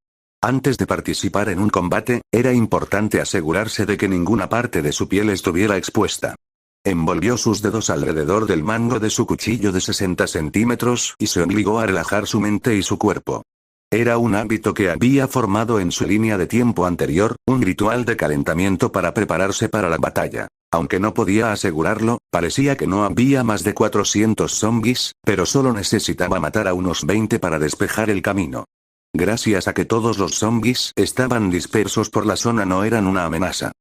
Antes de participar en un combate, era importante asegurarse de que ninguna parte de su piel estuviera expuesta. Envolvió sus dedos alrededor del mango de su cuchillo de 60 centímetros y se obligó a relajar su mente y su cuerpo. Era un hábito que había formado en su línea de tiempo anterior, un ritual de calentamiento para prepararse para la batalla. Aunque no podía asegurarlo, parecía que no había más de 400 zombies, pero solo necesitaba matar a unos 20 para despejar el camino. Gracias a que todos los zombies estaban dispersos por la zona, no eran una amenaza.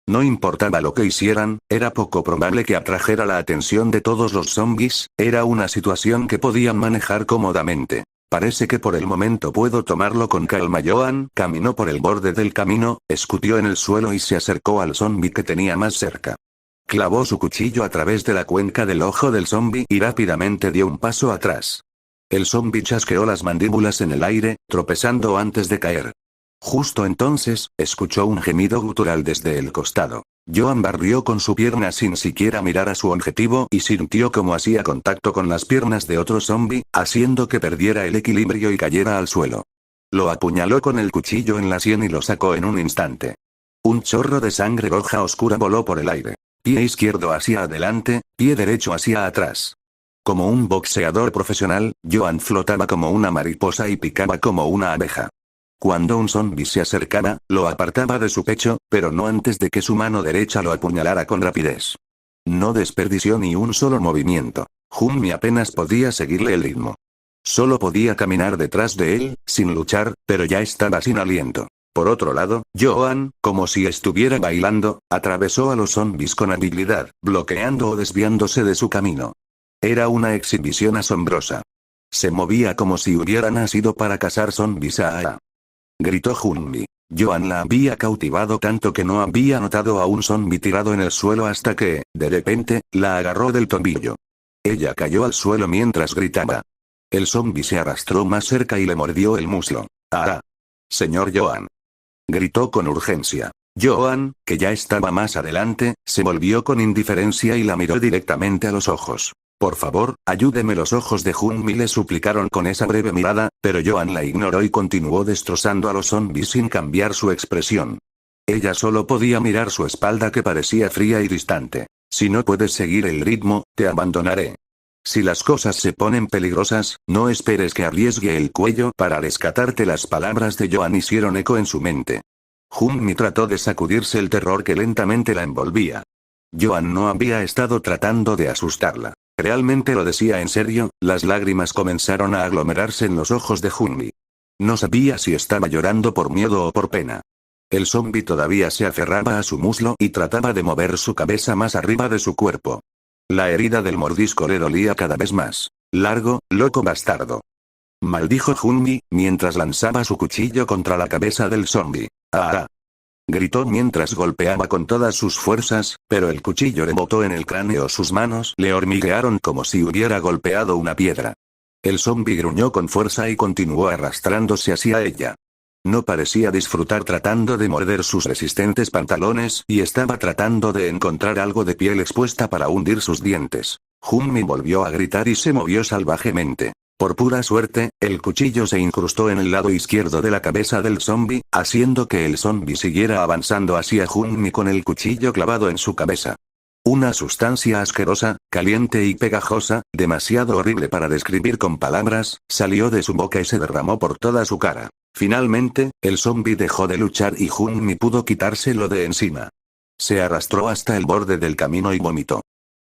No importaba lo que hicieran, era poco probable que atrajera la atención de todos los zombies, era una situación que podían manejar cómodamente. Parece que por el momento puedo tomarlo con calma. Joan caminó por el borde del camino, escutió en el suelo y se acercó al zombi que tenía más cerca. Clavó su cuchillo a través de la cuenca del ojo del zombi y rápidamente dio un paso atrás. El zombi chasqueó las mandíbulas en el aire, tropezando antes de caer. Justo entonces, escuchó un gemido gutural desde el costado. Joan barrió con su pierna sin siquiera mirar a su objetivo y sintió como hacía contacto con las piernas de otro zombi, haciendo que perdiera el equilibrio y cayera al suelo. Lo apuñaló con el cuchillo en la sien y lo sacó en un instante. Un chorro de sangre roja oscura voló por el aire. Pie izquierdo hacia adelante, pie derecho hacia atrás. Como un boxeador profesional, Joan flotaba como una mariposa y picaba como una abeja. Cuando un zombi se acercaba, lo apartaba de su pecho, pero no antes de que su mano derecha lo apuñalara con rapidez. No desperdició ni un solo movimiento. Junmi apenas podía seguirle el ritmo. Solo podía caminar detrás de él, sin luchar, pero ya estaba sin aliento. Por otro lado, Joan, como si estuviera bailando, atravesó a los zombis con habilidad, bloqueando o desviándose de su camino. Era una exhibición asombrosa. Se movía como si hubiera nacido para cazar zombis. Gritó Junmi. Joan la había cautivado tanto que no había notado a un zombi tirado en el suelo hasta que, de repente, la agarró del tobillo. Ella cayó al suelo mientras gritaba. El zombi se arrastró más cerca y le mordió el muslo. ¡Ah! Señor Joan. Gritó con urgencia. Joan, que ya estaba más adelante, se volvió con indiferencia y la miró directamente a los ojos. Por favor, ayúdeme. Los ojos de Junmi le suplicaron con esa breve mirada, pero Joan la ignoró y continuó destrozando a los zombies sin cambiar su expresión. Ella solo podía mirar su espalda que parecía fría y distante. Si no puedes seguir el ritmo, te abandonaré. Si las cosas se ponen peligrosas, no esperes que arriesgue el cuello para rescatarte. Las palabras de Joan hicieron eco en su mente. Junmi trató de sacudirse el terror que lentamente la envolvía. Joan no había estado tratando de asustarla. Realmente lo decía en serio. Las lágrimas comenzaron a aglomerarse en los ojos de Junmi. No sabía si estaba llorando por miedo o por pena. El zombi todavía se aferraba a su muslo y trataba de mover su cabeza más arriba de su cuerpo. La herida del mordisco le dolía cada vez más. Largo, loco bastardo. Maldijo Junmi, mientras lanzaba su cuchillo contra la cabeza del zombi. ¡Ah! Gritó mientras golpeaba con todas sus fuerzas, pero el cuchillo rebotó en el cráneo. Sus manos le hormiguearon como si hubiera golpeado una piedra. El zombi gruñó con fuerza y continuó arrastrándose hacia ella. No parecía disfrutar tratando de morder sus resistentes pantalones y estaba tratando de encontrar algo de piel expuesta para hundir sus dientes. Junmi volvió a gritar y se movió salvajemente. Por pura suerte, el cuchillo se incrustó en el lado izquierdo de la cabeza del zombie, haciendo que el zombie siguiera avanzando hacia Junmi con el cuchillo clavado en su cabeza. Una sustancia asquerosa, caliente y pegajosa, demasiado horrible para describir con palabras, salió de su boca y se derramó por toda su cara. Finalmente, el zombie dejó de luchar y Junmi pudo quitárselo de encima. Se arrastró hasta el borde del camino y vomitó.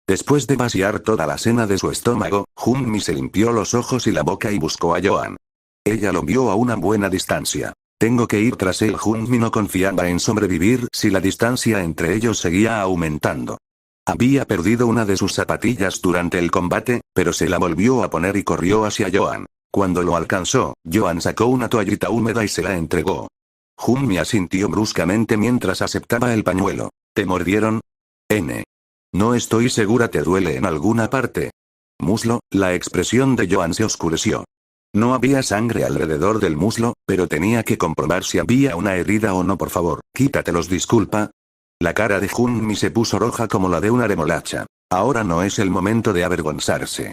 Después de vaciar toda la cena de su estómago, Junmi se limpió los ojos y la boca y buscó a Joan. Ella lo vio a una buena distancia. Tengo que ir tras él. Junmi no confiaba en sobrevivir si la distancia entre ellos seguía aumentando. Había perdido una de sus zapatillas durante el combate, pero se la volvió a poner y corrió hacia Joan. Cuando lo alcanzó, Joan sacó una toallita húmeda y se la entregó. Junmi asintió bruscamente mientras aceptaba el pañuelo. ¿Te mordieron? No estoy segura. ¿Te duele en alguna parte? Muslo. La expresión de Joan se oscureció. No había sangre alrededor del muslo, pero tenía que comprobar si había una herida o no. Por favor, quítatelos. Disculpa. La cara de Junmi se puso roja como la de una remolacha. Ahora no es el momento de avergonzarse.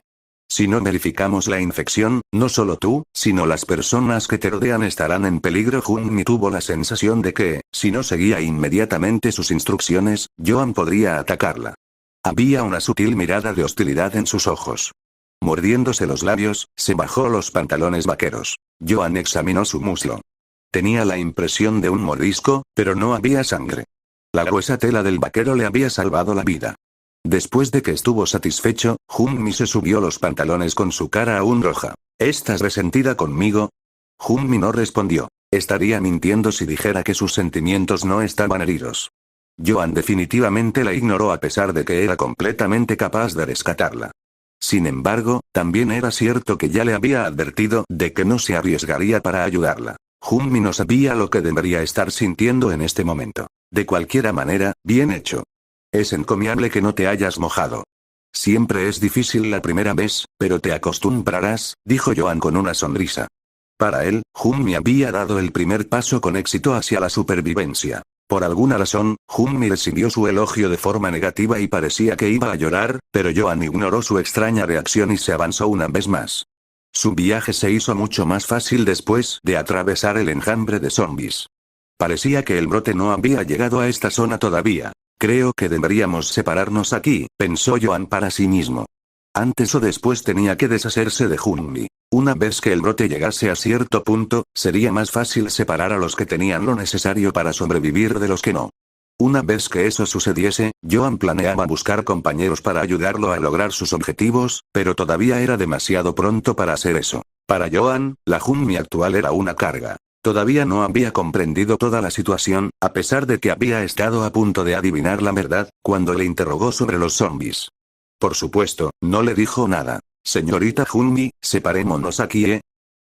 Si no verificamos la infección, no solo tú, sino las personas que te rodean estarán en peligro. Junmi tuvo la sensación de que, si no seguía inmediatamente sus instrucciones, Joan podría atacarla. Había una sutil mirada de hostilidad en sus ojos. Mordiéndose los labios, se bajó los pantalones vaqueros. Joan examinó su muslo. Tenía la impresión de un mordisco, pero no había sangre. La gruesa tela del vaquero le había salvado la vida. Después de que estuvo satisfecho, Junmi se subió los pantalones con su cara aún roja. ¿Estás resentida conmigo? Junmi no respondió. Estaría mintiendo si dijera que sus sentimientos no estaban heridos. Joan definitivamente la ignoró a pesar de que era completamente capaz de rescatarla. Sin embargo, también era cierto que ya le había advertido de que no se arriesgaría para ayudarla. Junmi no sabía lo que debería estar sintiendo en este momento. De cualquier manera, bien hecho. Es encomiable que no te hayas mojado. Siempre es difícil la primera vez, pero te acostumbrarás, dijo Joan con una sonrisa. Para él, Junmi había dado el primer paso con éxito hacia la supervivencia. Por alguna razón, Junmi recibió su elogio de forma negativa y parecía que iba a llorar, pero Joan ignoró su extraña reacción y se avanzó una vez más. Su viaje se hizo mucho más fácil después de atravesar el enjambre de zombies. Parecía que el brote no había llegado a esta zona todavía. Creo que deberíamos separarnos aquí, pensó Joan para sí mismo. Antes o después tenía que deshacerse de Junmi. Una vez que el brote llegase a cierto punto, sería más fácil separar a los que tenían lo necesario para sobrevivir de los que no. Una vez que eso sucediese, Joan planeaba buscar compañeros para ayudarlo a lograr sus objetivos, pero todavía era demasiado pronto para hacer eso. Para Joan, la Junmi actual era una carga. Todavía no había comprendido toda la situación, a pesar de que había estado a punto de adivinar la verdad, cuando le interrogó sobre los zombies. Por supuesto, no le dijo nada. Señorita Junmi, separémonos aquí, ¿eh?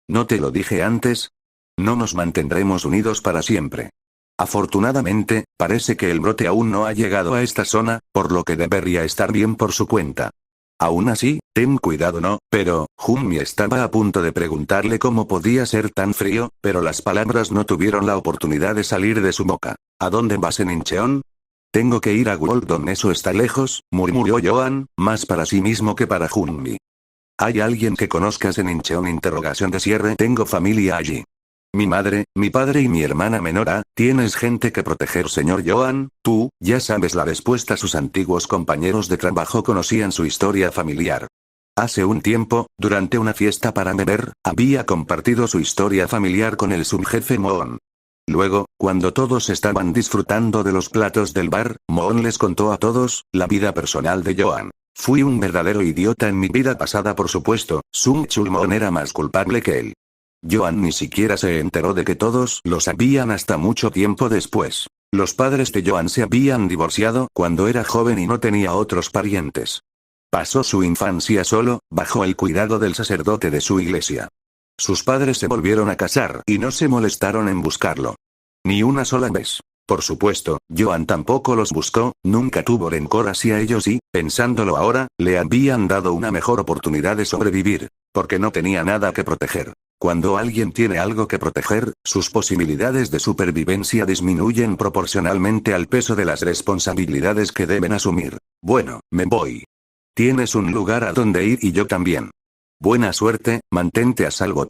¿No te lo dije antes? No nos mantendremos unidos para siempre. Afortunadamente, parece que el brote aún no ha llegado a esta zona, por lo que debería estar bien por su cuenta. Aún así, ten cuidado, ¿no? Pero, Junmi estaba a punto de preguntarle cómo podía ser tan frío, pero las palabras no tuvieron la oportunidad de salir de su boca. ¿A dónde vas en Incheon? Tengo que ir a Woldon. Eso está lejos, murmuró Joan, más para sí mismo que para Junmi. ¿Hay alguien que conozcas en Incheon? Interrogación de cierre. Tengo familia allí. Mi madre, mi padre y mi hermana menor. ¿Tienes gente que proteger, señor Joan? Tú, ya sabes la respuesta. Sus antiguos compañeros de trabajo conocían su historia familiar. Hace un tiempo, durante una fiesta para beber, había compartido su historia familiar con el subjefe Moon. Luego, cuando todos estaban disfrutando de los platos del bar, Moon les contó a todos la vida personal de Joan. Fui un verdadero idiota en mi vida pasada, por supuesto. Sung Chul Moon era más culpable que él. Joan ni siquiera se enteró de que todos lo sabían hasta mucho tiempo después. Los padres de Joan se habían divorciado cuando era joven y no tenía otros parientes. Pasó su infancia solo, bajo el cuidado del sacerdote de su iglesia. Sus padres se volvieron a casar y no se molestaron en buscarlo. Ni una sola vez. Por supuesto, Joan tampoco los buscó, nunca tuvo rencor hacia ellos y, pensándolo ahora, le habían dado una mejor oportunidad de sobrevivir, porque no tenía nada que proteger. Cuando alguien tiene algo que proteger, sus posibilidades de supervivencia disminuyen proporcionalmente al peso de las responsabilidades que deben asumir. Bueno, me voy. Tienes un lugar a donde ir y yo también. Buena suerte, mantente a salvo.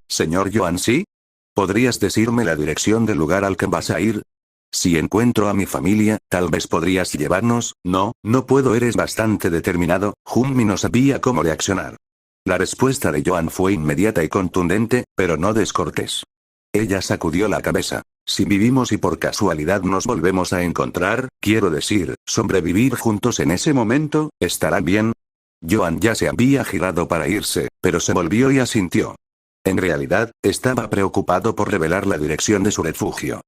Señor Joan, ¿sí? ¿Podrías decirme la dirección del lugar al que vas a ir? Si encuentro a mi familia, tal vez podrías llevarnos. No, no puedo. Eres bastante determinado. Junmi no sabía cómo reaccionar. La respuesta de Joan fue inmediata y contundente, pero no descortés. Ella sacudió la cabeza. Si vivimos y por casualidad nos volvemos a encontrar, quiero decir, sobrevivir juntos en ese momento, ¿estará bien? Joan ya se había girado para irse, pero se volvió y asintió. En realidad, estaba preocupado por revelar la dirección de su refugio.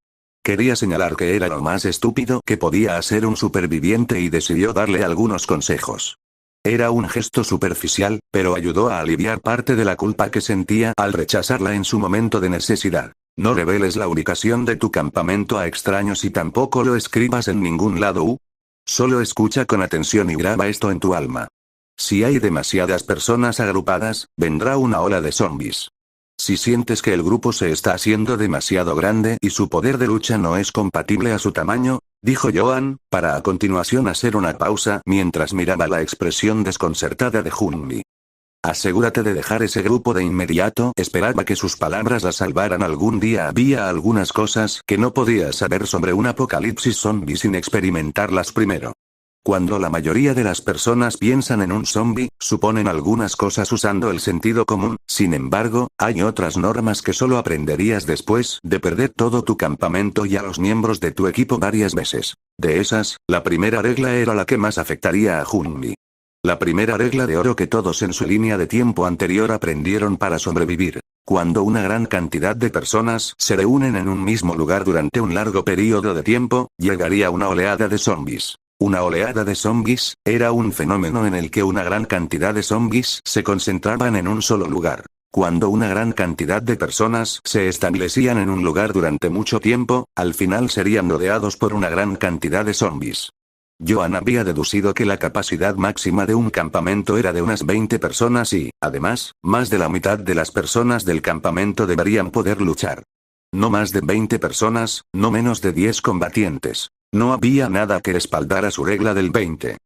Quería señalar que era lo más estúpido que podía hacer un superviviente y decidió darle algunos consejos. Era un gesto superficial, pero ayudó a aliviar parte de la culpa que sentía al rechazarla en su momento de necesidad. No reveles la ubicación de tu campamento a extraños y tampoco lo escribas en ningún lado. Solo escucha con atención y graba esto en tu alma. Si hay demasiadas personas agrupadas, vendrá una ola de zombies. Si sientes que el grupo se está haciendo demasiado grande y su poder de lucha no es compatible a su tamaño, dijo Joan, para a continuación hacer una pausa mientras miraba la expresión desconcertada de Junmi. Asegúrate de dejar ese grupo de inmediato. Esperaba que sus palabras la salvaran algún día. Había algunas cosas que no podía saber sobre un apocalipsis zombie sin experimentarlas primero. Cuando la mayoría de las personas piensan en un zombie, suponen algunas cosas usando el sentido común. Sin embargo, hay otras normas que solo aprenderías después de perder todo tu campamento y a los miembros de tu equipo varias veces. De esas, la primera regla era la que más afectaría a Junmi. La primera regla de oro que todos en su línea de tiempo anterior aprendieron para sobrevivir. Cuando una gran cantidad de personas se reúnen en un mismo lugar durante un largo periodo de tiempo, llegaría una oleada de zombies. Una oleada de zombies era un fenómeno en el que una gran cantidad de zombies se concentraban en un solo lugar. Cuando una gran cantidad de personas se establecían en un lugar durante mucho tiempo, al final serían rodeados por una gran cantidad de zombies. Joan había deducido que la capacidad máxima de un campamento era de unas 20 personas y, además, más de la mitad de las personas del campamento deberían poder luchar. No más de 20 personas, no menos de 10 combatientes. No había nada que respaldara su regla del 20.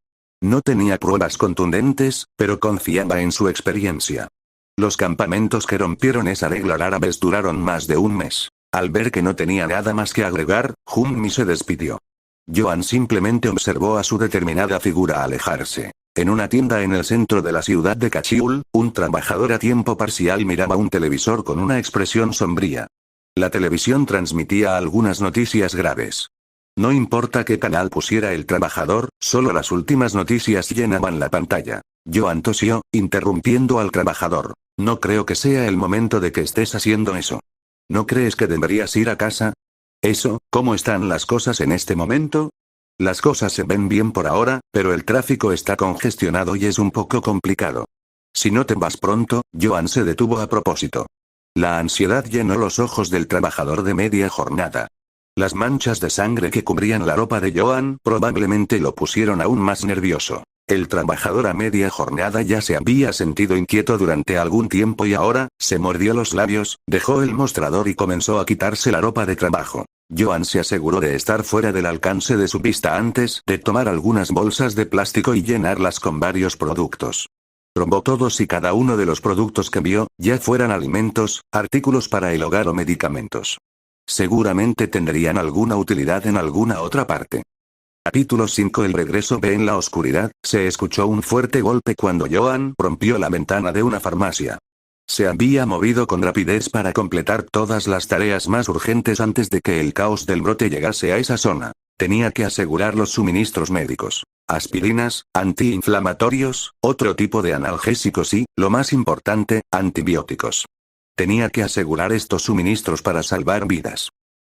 No tenía pruebas contundentes, pero confiaba en su experiencia. Los campamentos que rompieron esa regla rara vez duraron más de un mes. Al ver que no tenía nada más que agregar, Junmi se despidió. Joan simplemente observó a su determinada figura alejarse. En una tienda en el centro de la ciudad de Cachiul, un trabajador a tiempo parcial miraba un televisor con una expresión sombría. La televisión transmitía algunas noticias graves. No importa qué canal pusiera el trabajador, solo las últimas noticias llenaban la pantalla. Joan tosió, interrumpiendo al trabajador. No creo que sea el momento de que estés haciendo eso. ¿No crees que deberías ir a casa? Eso, ¿cómo están las cosas en este momento? Las cosas se ven bien por ahora, pero el tráfico está congestionado y es un poco complicado. Si no te vas pronto, Joan se detuvo a propósito. La ansiedad llenó los ojos del trabajador de media jornada. Las manchas de sangre que cubrían la ropa de Joan probablemente lo pusieron aún más nervioso. El trabajador a media jornada ya se había sentido inquieto durante algún tiempo y ahora, se mordió los labios, dejó el mostrador y comenzó a quitarse la ropa de trabajo. Joan se aseguró de estar fuera del alcance de su vista antes de tomar algunas bolsas de plástico y llenarlas con varios productos. Probó todos y cada uno de los productos que vio, ya fueran alimentos, artículos para el hogar o medicamentos. Seguramente tendrían alguna utilidad en alguna otra parte. Capítulo 5. El regreso. En la oscuridad, se escuchó un fuerte golpe cuando Joan rompió la ventana de una farmacia. Se había movido con rapidez para completar todas las tareas más urgentes antes de que el caos del brote llegase a esa zona. Tenía que asegurar los suministros médicos. Aspirinas, antiinflamatorios, otro tipo de analgésicos y, lo más importante, antibióticos. Tenía que asegurar estos suministros para salvar vidas.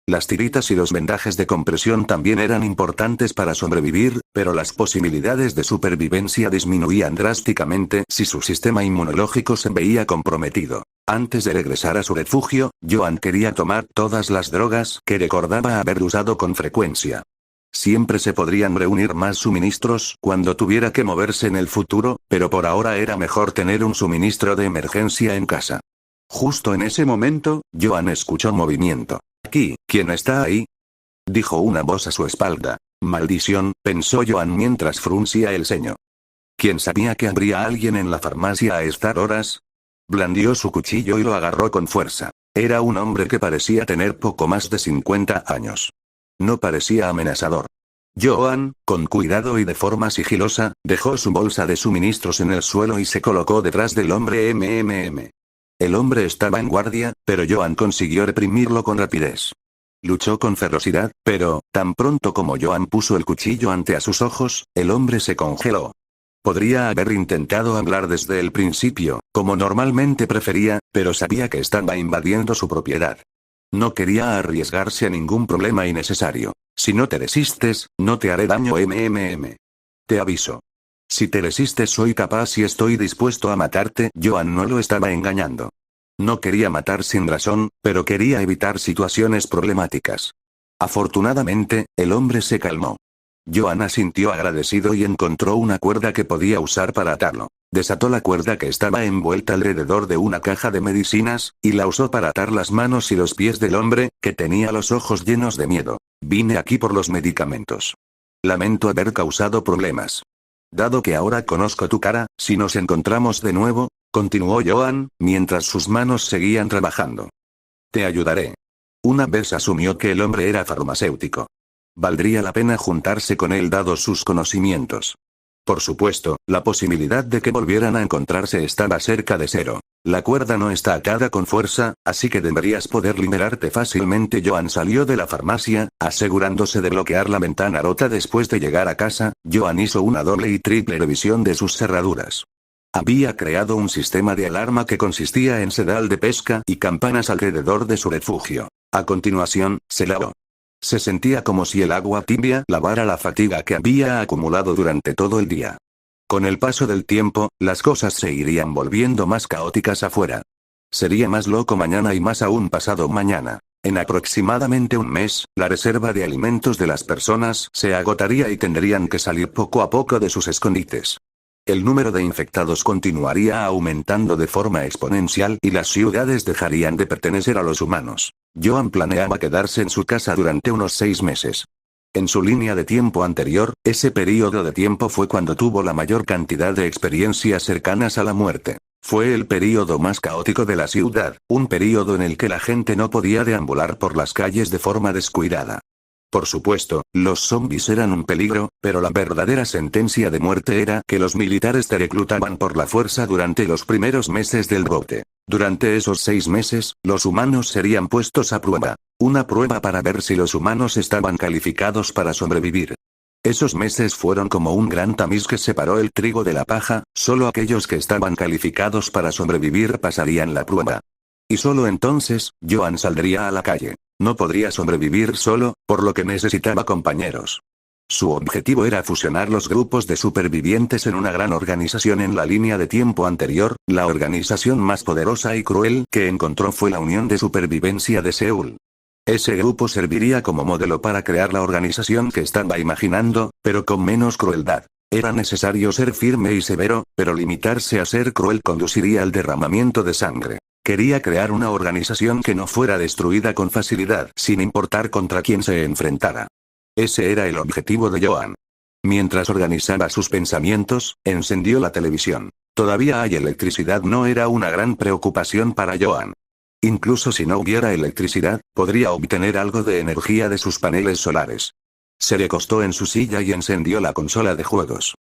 Las tiritas y los vendajes de compresión también eran importantes para sobrevivir, pero las posibilidades de supervivencia disminuían drásticamente si su sistema inmunológico se veía comprometido. Antes de regresar a su refugio, Joan quería tomar todas las drogas que recordaba haber usado con frecuencia. Siempre se podrían reunir más suministros cuando tuviera que moverse en el futuro, pero por ahora era mejor tener un suministro de emergencia en casa. Justo en ese momento, Joan escuchó movimiento. «Aquí, ¿quién está ahí?», dijo una voz a su espalda. «Maldición», pensó Joan mientras fruncía el ceño. ¿Quién sabía que habría alguien en la farmacia a estas horas? Blandió su cuchillo y lo agarró con fuerza. Era un hombre que parecía tener poco más de 50 años. No parecía amenazador. Joan, con cuidado y de forma sigilosa, dejó su bolsa de suministros en el suelo y se colocó detrás del hombre. El hombre estaba en guardia, pero Joan consiguió reprimirlo con rapidez. Luchó con ferocidad, pero, tan pronto como Joan puso el cuchillo ante sus ojos, el hombre se congeló. Podría haber intentado hablar desde el principio, como normalmente prefería, pero sabía que estaba invadiendo su propiedad. No quería arriesgarse a ningún problema innecesario. Si no te resistes, no te haré daño. Te aviso. Si te resistes soy capaz y estoy dispuesto a matarte. Joan no lo estaba engañando. No quería matar sin razón, pero quería evitar situaciones problemáticas. Afortunadamente, el hombre se calmó. Joan asintió agradecido y encontró una cuerda que podía usar para atarlo. Desató la cuerda que estaba envuelta alrededor de una caja de medicinas, y la usó para atar las manos y los pies del hombre, que tenía los ojos llenos de miedo. Vine aquí por los medicamentos. Lamento haber causado problemas. Dado que ahora conozco tu cara, si nos encontramos de nuevo, continuó Joan, mientras sus manos seguían trabajando. Te ayudaré. Una vez asumió que el hombre era farmacéutico. Valdría la pena juntarse con él dados sus conocimientos. Por supuesto, la posibilidad de que volvieran a encontrarse estaba cerca de cero. La cuerda no está atada con fuerza, así que deberías poder liberarte fácilmente. Joan salió de la farmacia, asegurándose de bloquear la ventana rota. Después de llegar a casa, Joan hizo una doble y triple revisión de sus cerraduras. Había creado un sistema de alarma que consistía en sedal de pesca y campanas alrededor de su refugio. A continuación, se lavó. Se sentía como si el agua tibia lavara la fatiga que había acumulado durante todo el día. Con el paso del tiempo, las cosas se irían volviendo más caóticas afuera. Sería más loco mañana y más aún pasado mañana. En aproximadamente un mes, la reserva de alimentos de las personas se agotaría y tendrían que salir poco a poco de sus escondites. El número de infectados continuaría aumentando de forma exponencial y las ciudades dejarían de pertenecer a los humanos. Joan planeaba quedarse en su casa durante unos 6 meses. En su línea de tiempo anterior, ese período de tiempo fue cuando tuvo la mayor cantidad de experiencias cercanas a la muerte. Fue el período más caótico de la ciudad, un período en el que la gente no podía deambular por las calles de forma descuidada. Por supuesto, los zombies eran un peligro, pero la verdadera sentencia de muerte era que los militares te reclutaban por la fuerza durante los primeros meses del brote. Durante esos 6 meses, los humanos serían puestos a prueba. Una prueba para ver si los humanos estaban calificados para sobrevivir. Esos meses fueron como un gran tamiz que separó el trigo de la paja. Solo aquellos que estaban calificados para sobrevivir pasarían la prueba. Y solo entonces, Joan saldría a la calle. No podría sobrevivir solo, por lo que necesitaba compañeros. Su objetivo era fusionar los grupos de supervivientes en una gran organización en la línea de tiempo anterior. La organización más poderosa y cruel que encontró fue la Unión de Supervivencia de Seúl. Ese grupo serviría como modelo para crear la organización que estaba imaginando, pero con menos crueldad. Era necesario ser firme y severo, pero limitarse a ser cruel conduciría al derramamiento de sangre. Quería crear una organización que no fuera destruida con facilidad, sin importar contra quién se enfrentara. Ese era el objetivo de Joan. Mientras organizaba sus pensamientos, encendió la televisión. Todavía hay electricidad. No era una gran preocupación para Joan. Incluso si no hubiera electricidad, podría obtener algo de energía de sus paneles solares. Se recostó en su silla y encendió la consola de juegos.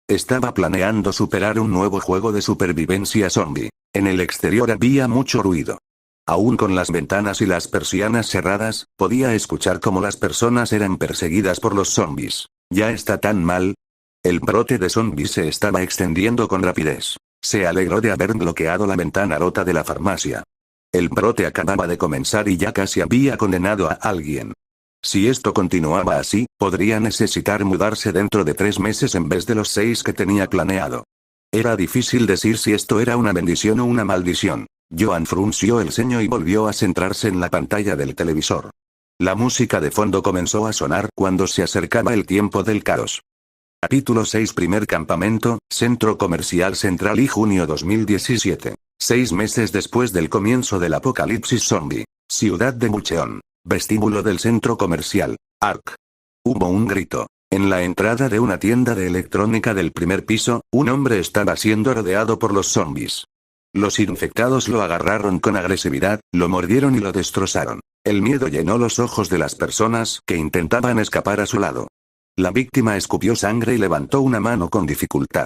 Estaba planeando superar un nuevo juego de supervivencia zombie. En el exterior había mucho ruido. Aún con las ventanas y las persianas cerradas, podía escuchar cómo las personas eran perseguidas por los zombies. ¿Ya está tan mal? El brote de zombies se estaba extendiendo con rapidez. Se alegró de haber bloqueado la ventana rota de la farmacia. El brote acababa de comenzar y ya casi había condenado a alguien. Si esto continuaba así, podría necesitar mudarse dentro de 3 meses en vez de los 6 que tenía planeado. Era difícil decir si esto era una bendición o una maldición. Joan frunció el ceño y volvió a centrarse en la pantalla del televisor. La música de fondo comenzó a sonar cuando se acercaba el tiempo del caos. Capítulo 6. Primer campamento, Centro Comercial Central y junio 2017. 6 meses después del comienzo del apocalipsis zombie. Ciudad de Mucheon. Vestíbulo del centro comercial. Ark. Hubo un grito. En la entrada de una tienda de electrónica del primer piso, un hombre estaba siendo rodeado por los zombies. Los infectados lo agarraron con agresividad, lo mordieron y lo destrozaron. El miedo llenó los ojos de las personas que intentaban escapar a su lado. La víctima escupió sangre y levantó una mano con dificultad.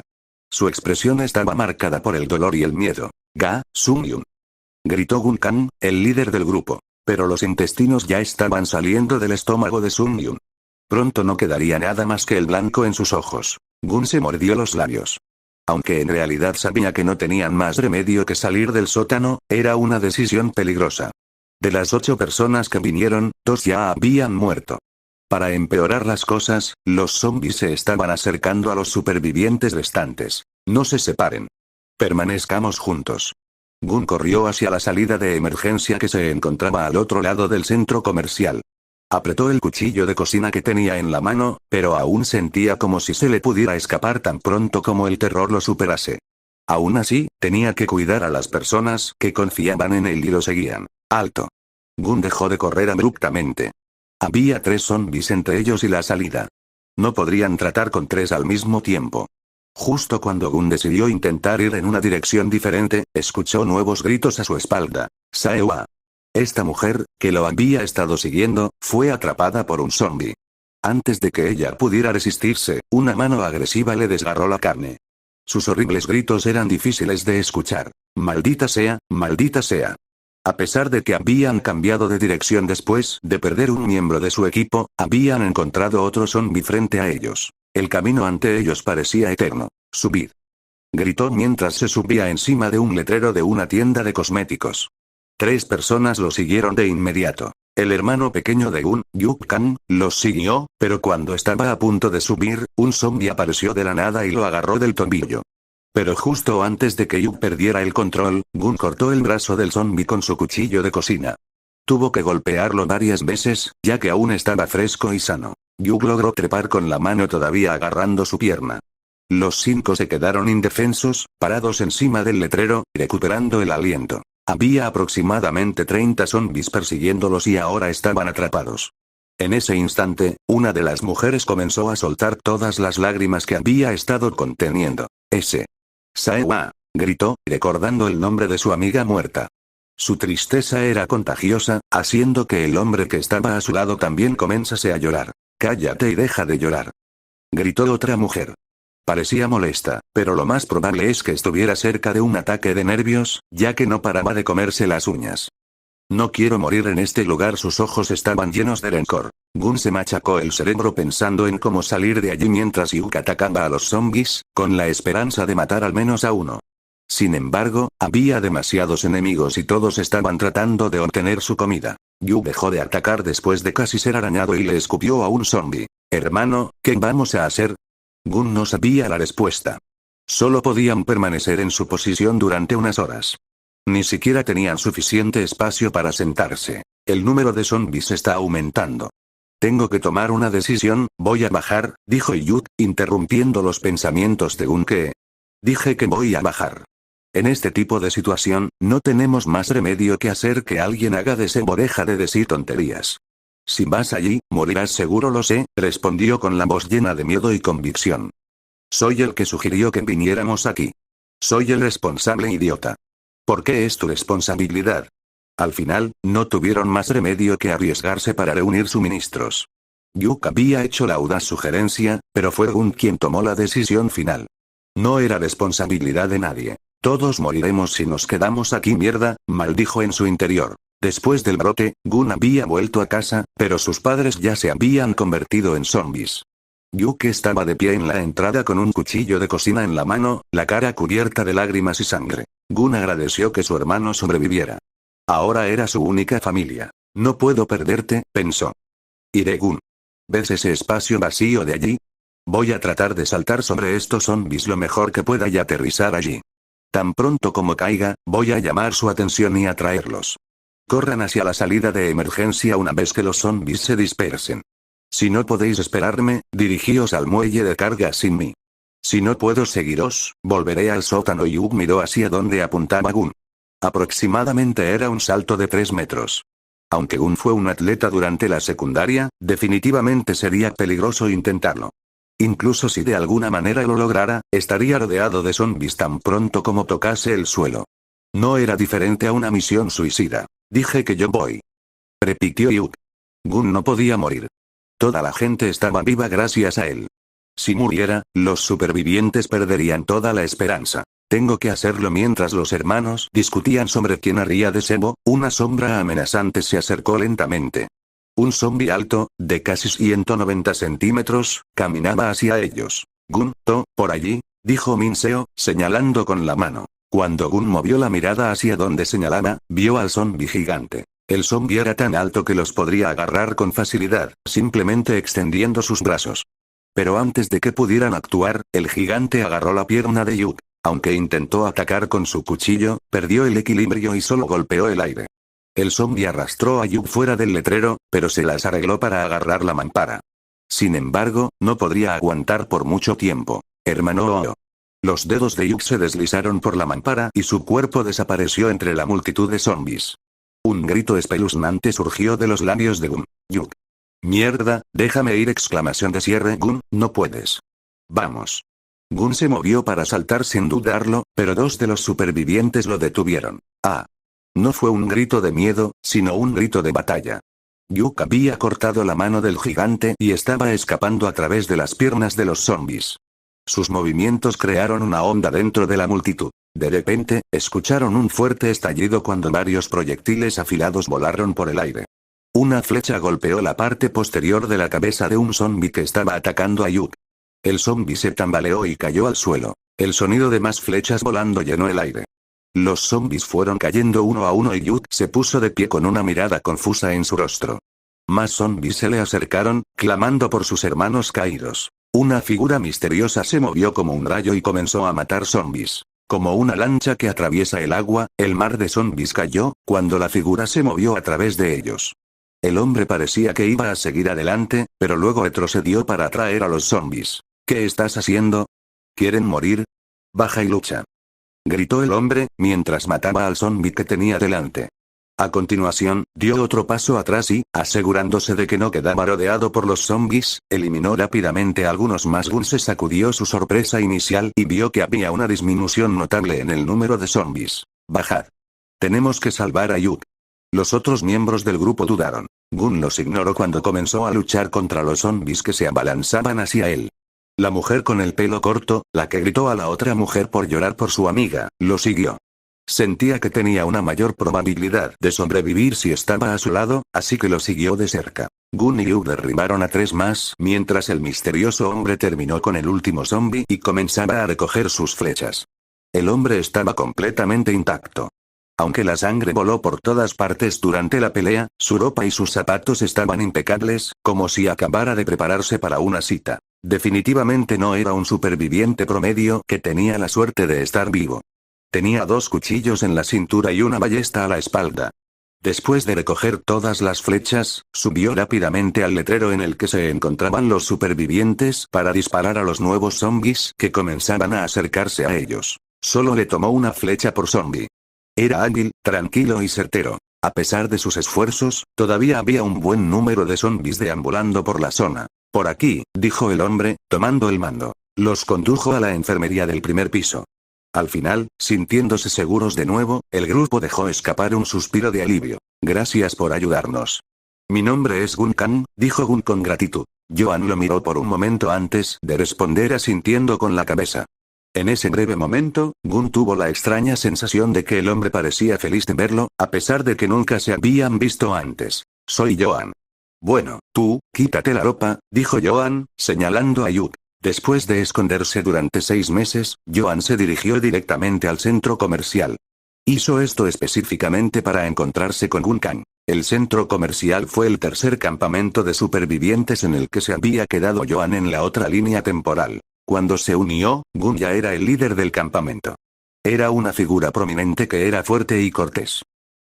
Su expresión estaba marcada por el dolor y el miedo. Ga Sung-yun, gritó Gun Kang, el líder del grupo. Pero los intestinos ya estaban saliendo del estómago de Sung-yun. Pronto no quedaría nada más que el blanco en sus ojos. Gun se mordió los labios. Aunque en realidad sabía que no tenían más remedio que salir del sótano, era una decisión peligrosa. De las 8 personas que vinieron, 2 ya habían muerto. Para empeorar las cosas, los zombies se estaban acercando a los supervivientes restantes. No se separen. Permanezcamos juntos. Gun corrió hacia la salida de emergencia que se encontraba al otro lado del centro comercial. Apretó el cuchillo de cocina que tenía en la mano, pero aún sentía como si se le pudiera escapar tan pronto como el terror lo superase. Aún así, tenía que cuidar a las personas que confiaban en él y lo seguían. ¡Alto! Gun dejó de correr abruptamente. Había 3 zombies entre ellos y la salida. No podrían tratar con 3 al mismo tiempo. Justo cuando Gun decidió intentar ir en una dirección diferente, escuchó nuevos gritos a su espalda. ¡Saewa! Esta mujer, que lo había estado siguiendo, fue atrapada por un zombie. Antes de que ella pudiera resistirse, una mano agresiva le desgarró la carne. Sus horribles gritos eran difíciles de escuchar. ¡Maldita sea, maldita sea! A pesar de que habían cambiado de dirección después de perder un miembro de su equipo, habían encontrado otro zombie frente a ellos. El camino ante ellos parecía eterno. ¡Subid! Gritó mientras se subía encima de un letrero de una tienda de cosméticos. 3 personas lo siguieron de inmediato. El hermano pequeño de Gun, Yuk Kang, los siguió, pero cuando estaba a punto de subir, un zombie apareció de la nada y lo agarró del tobillo. Pero justo antes de que Yuk perdiera el control, Gun cortó el brazo del zombie con su cuchillo de cocina. Tuvo que golpearlo varias veces, ya que aún estaba fresco y sano. Yuk logró trepar con la mano todavía agarrando su pierna. Los 5 se quedaron indefensos, parados encima del letrero, recuperando el aliento. Había aproximadamente 30 zombies persiguiéndolos y ahora estaban atrapados. En ese instante, una de las mujeres comenzó a soltar todas las lágrimas que había estado conteniendo. Saewa, gritó, recordando el nombre de su amiga muerta. Su tristeza era contagiosa, haciendo que el hombre que estaba a su lado también comenzase a llorar. Cállate y deja de llorar, gritó otra mujer. Parecía molesta, pero lo más probable es que estuviera cerca de un ataque de nervios, ya que no paraba de comerse las uñas. No quiero morir en este lugar. Sus ojos estaban llenos de rencor. Gun se machacó el cerebro pensando en cómo salir de allí mientras Yuk atacaba a los zombies, con la esperanza de matar al menos a uno. Sin embargo, había demasiados enemigos y todos estaban tratando de obtener su comida. Yuk dejó de atacar después de casi ser arañado y le escupió a un zombie. Hermano, ¿qué vamos a hacer? Gun no sabía la respuesta. Solo podían permanecer en su posición durante unas horas. Ni siquiera tenían suficiente espacio para sentarse. El número de zombies está aumentando. Tengo que tomar una decisión. Voy a bajar, dijo Yuk, interrumpiendo los pensamientos de Gun. ¿Qué? Dije que voy a bajar. En este tipo de situación, no tenemos más remedio que hacer que alguien haga deja de decir tonterías. Si vas allí, morirás seguro. Lo sé, respondió con la voz llena de miedo y convicción. Soy el que sugirió que viniéramos aquí. Soy el responsable, idiota. ¿Por qué es tu responsabilidad? Al final, no tuvieron más remedio que arriesgarse para reunir suministros. Yuk había hecho la audaz sugerencia, pero fue Gun quien tomó la decisión final. No era responsabilidad de nadie. Todos moriremos si nos quedamos aquí. Mierda, maldijo en su interior. Después del brote, Gun había vuelto a casa, pero sus padres ya se habían convertido en zombies. Yuk estaba de pie en la entrada con un cuchillo de cocina en la mano, la cara cubierta de lágrimas y sangre. Gun agradeció que su hermano sobreviviera. Ahora era su única familia. No puedo perderte, pensó. Iré. Gun. ¿Ves ese espacio vacío de allí? Voy a tratar de saltar sobre estos zombies lo mejor que pueda y aterrizar allí. Tan pronto como caiga, voy a llamar su atención y atraerlos. Corran hacia la salida de emergencia una vez que los zombies se dispersen. Si no podéis esperarme, dirigíos al muelle de carga sin mí. Si no puedo seguiros, volveré al sótano. Yuk miró hacia donde apuntaba Gun. Aproximadamente era un salto de 3 metros. Aunque Gun fue un atleta durante la secundaria, definitivamente sería peligroso intentarlo. Incluso si de alguna manera lo lograra, estaría rodeado de zombies tan pronto como tocase el suelo. No era diferente a una misión suicida. Dije que yo voy. Repitió Yuk. Gun no podía morir. Toda la gente estaba viva gracias a él. Si muriera, los supervivientes perderían toda la esperanza. Tengo que hacerlo. Mientras los hermanos discutían sobre quién haría de Sebo, una sombra amenazante se acercó lentamente. Un zombi alto, de casi 190 centímetros, caminaba hacia ellos. Gun, por allí, dijo Minseo, señalando con la mano. Cuando Gun movió la mirada hacia donde señalaba, vio al zombi gigante. El zombi era tan alto que los podría agarrar con facilidad, simplemente extendiendo sus brazos. Pero antes de que pudieran actuar, el gigante agarró la pierna de Yuk. Aunque intentó atacar con su cuchillo, perdió el equilibrio y solo golpeó el aire. El zombi arrastró a Yuk fuera del letrero, pero se las arregló para agarrar la mampara. Sin embargo, no podría aguantar por mucho tiempo. Hermano. Los dedos de Yuk se deslizaron por la mampara y su cuerpo desapareció entre la multitud de zombis. Un grito espeluznante surgió de los labios de Gun. Yuk. Mierda, déjame ir. Exclamación de cierre. Gun, no puedes. Vamos. Gun se movió para saltar sin dudarlo, pero dos de los supervivientes lo detuvieron. No fue un grito de miedo, sino un grito de batalla. Yuk había cortado la mano del gigante y estaba escapando a través de las piernas de los zombis. Sus movimientos crearon una onda dentro de la multitud. De repente, escucharon un fuerte estallido cuando varios proyectiles afilados volaron por el aire. Una flecha golpeó la parte posterior de la cabeza de un zombi que estaba atacando a Yuk. El zombi se tambaleó y cayó al suelo. El sonido de más flechas volando llenó el aire. Los zombis fueron cayendo uno a uno y Yuk se puso de pie con una mirada confusa en su rostro. Más zombis se le acercaron, clamando por sus hermanos caídos. Una figura misteriosa se movió como un rayo y comenzó a matar zombis. Como una lancha que atraviesa el agua, el mar de zombis cayó, cuando la figura se movió a través de ellos. El hombre parecía que iba a seguir adelante, pero luego retrocedió para atraer a los zombis. ¿Qué estás haciendo? ¿Quieren morir? Baja y lucha. Gritó el hombre, mientras mataba al zombi que tenía delante. A continuación, dio otro paso atrás y, asegurándose de que no quedaba rodeado por los zombis, eliminó rápidamente a algunos más. Gun se sacudió su sorpresa inicial y vio que había una disminución notable en el número de zombis. Bajad. Tenemos que salvar a Yuk. Los otros miembros del grupo dudaron. Gun los ignoró cuando comenzó a luchar contra los zombis que se abalanzaban hacia él. La mujer con el pelo corto, la que gritó a la otra mujer por llorar por su amiga, lo siguió. Sentía que tenía una mayor probabilidad de sobrevivir si estaba a su lado, así que lo siguió de cerca. Gun y Yuk derribaron a 3 más, mientras el misterioso hombre terminó con el último zombi y comenzaba a recoger sus flechas. El hombre estaba completamente intacto. Aunque la sangre voló por todas partes durante la pelea, su ropa y sus zapatos estaban impecables, como si acabara de prepararse para una cita. Definitivamente no era un superviviente promedio que tenía la suerte de estar vivo. Tenía 2 cuchillos en la cintura y una ballesta a la espalda. Después de recoger todas las flechas, subió rápidamente al letrero en el que se encontraban los supervivientes para disparar a los nuevos zombis que comenzaban a acercarse a ellos. Solo le tomó una flecha por zombi. Era hábil, tranquilo y certero. A pesar de sus esfuerzos, todavía había un buen número de zombis deambulando por la zona. Por aquí, dijo el hombre, tomando el mando. Los condujo a la enfermería del primer piso. Al final, sintiéndose seguros de nuevo, el grupo dejó escapar un suspiro de alivio. Gracias por ayudarnos. Mi nombre es Gun Kang, dijo Gun con gratitud. Joan lo miró por un momento antes de responder asintiendo con la cabeza. En ese breve momento, Gun tuvo la extraña sensación de que el hombre parecía feliz de verlo, a pesar de que nunca se habían visto antes. Soy Joan. Bueno, tú, quítate la ropa, dijo Joan, señalando a Yuk. Después de esconderse durante 6 meses, Joan se dirigió directamente al centro comercial. Hizo esto específicamente para encontrarse con Gun Kang. El centro comercial fue el tercer campamento de supervivientes en el que se había quedado Joan en la otra línea temporal. Cuando se unió, Gun ya era el líder del campamento. Era una figura prominente que era fuerte y cortés.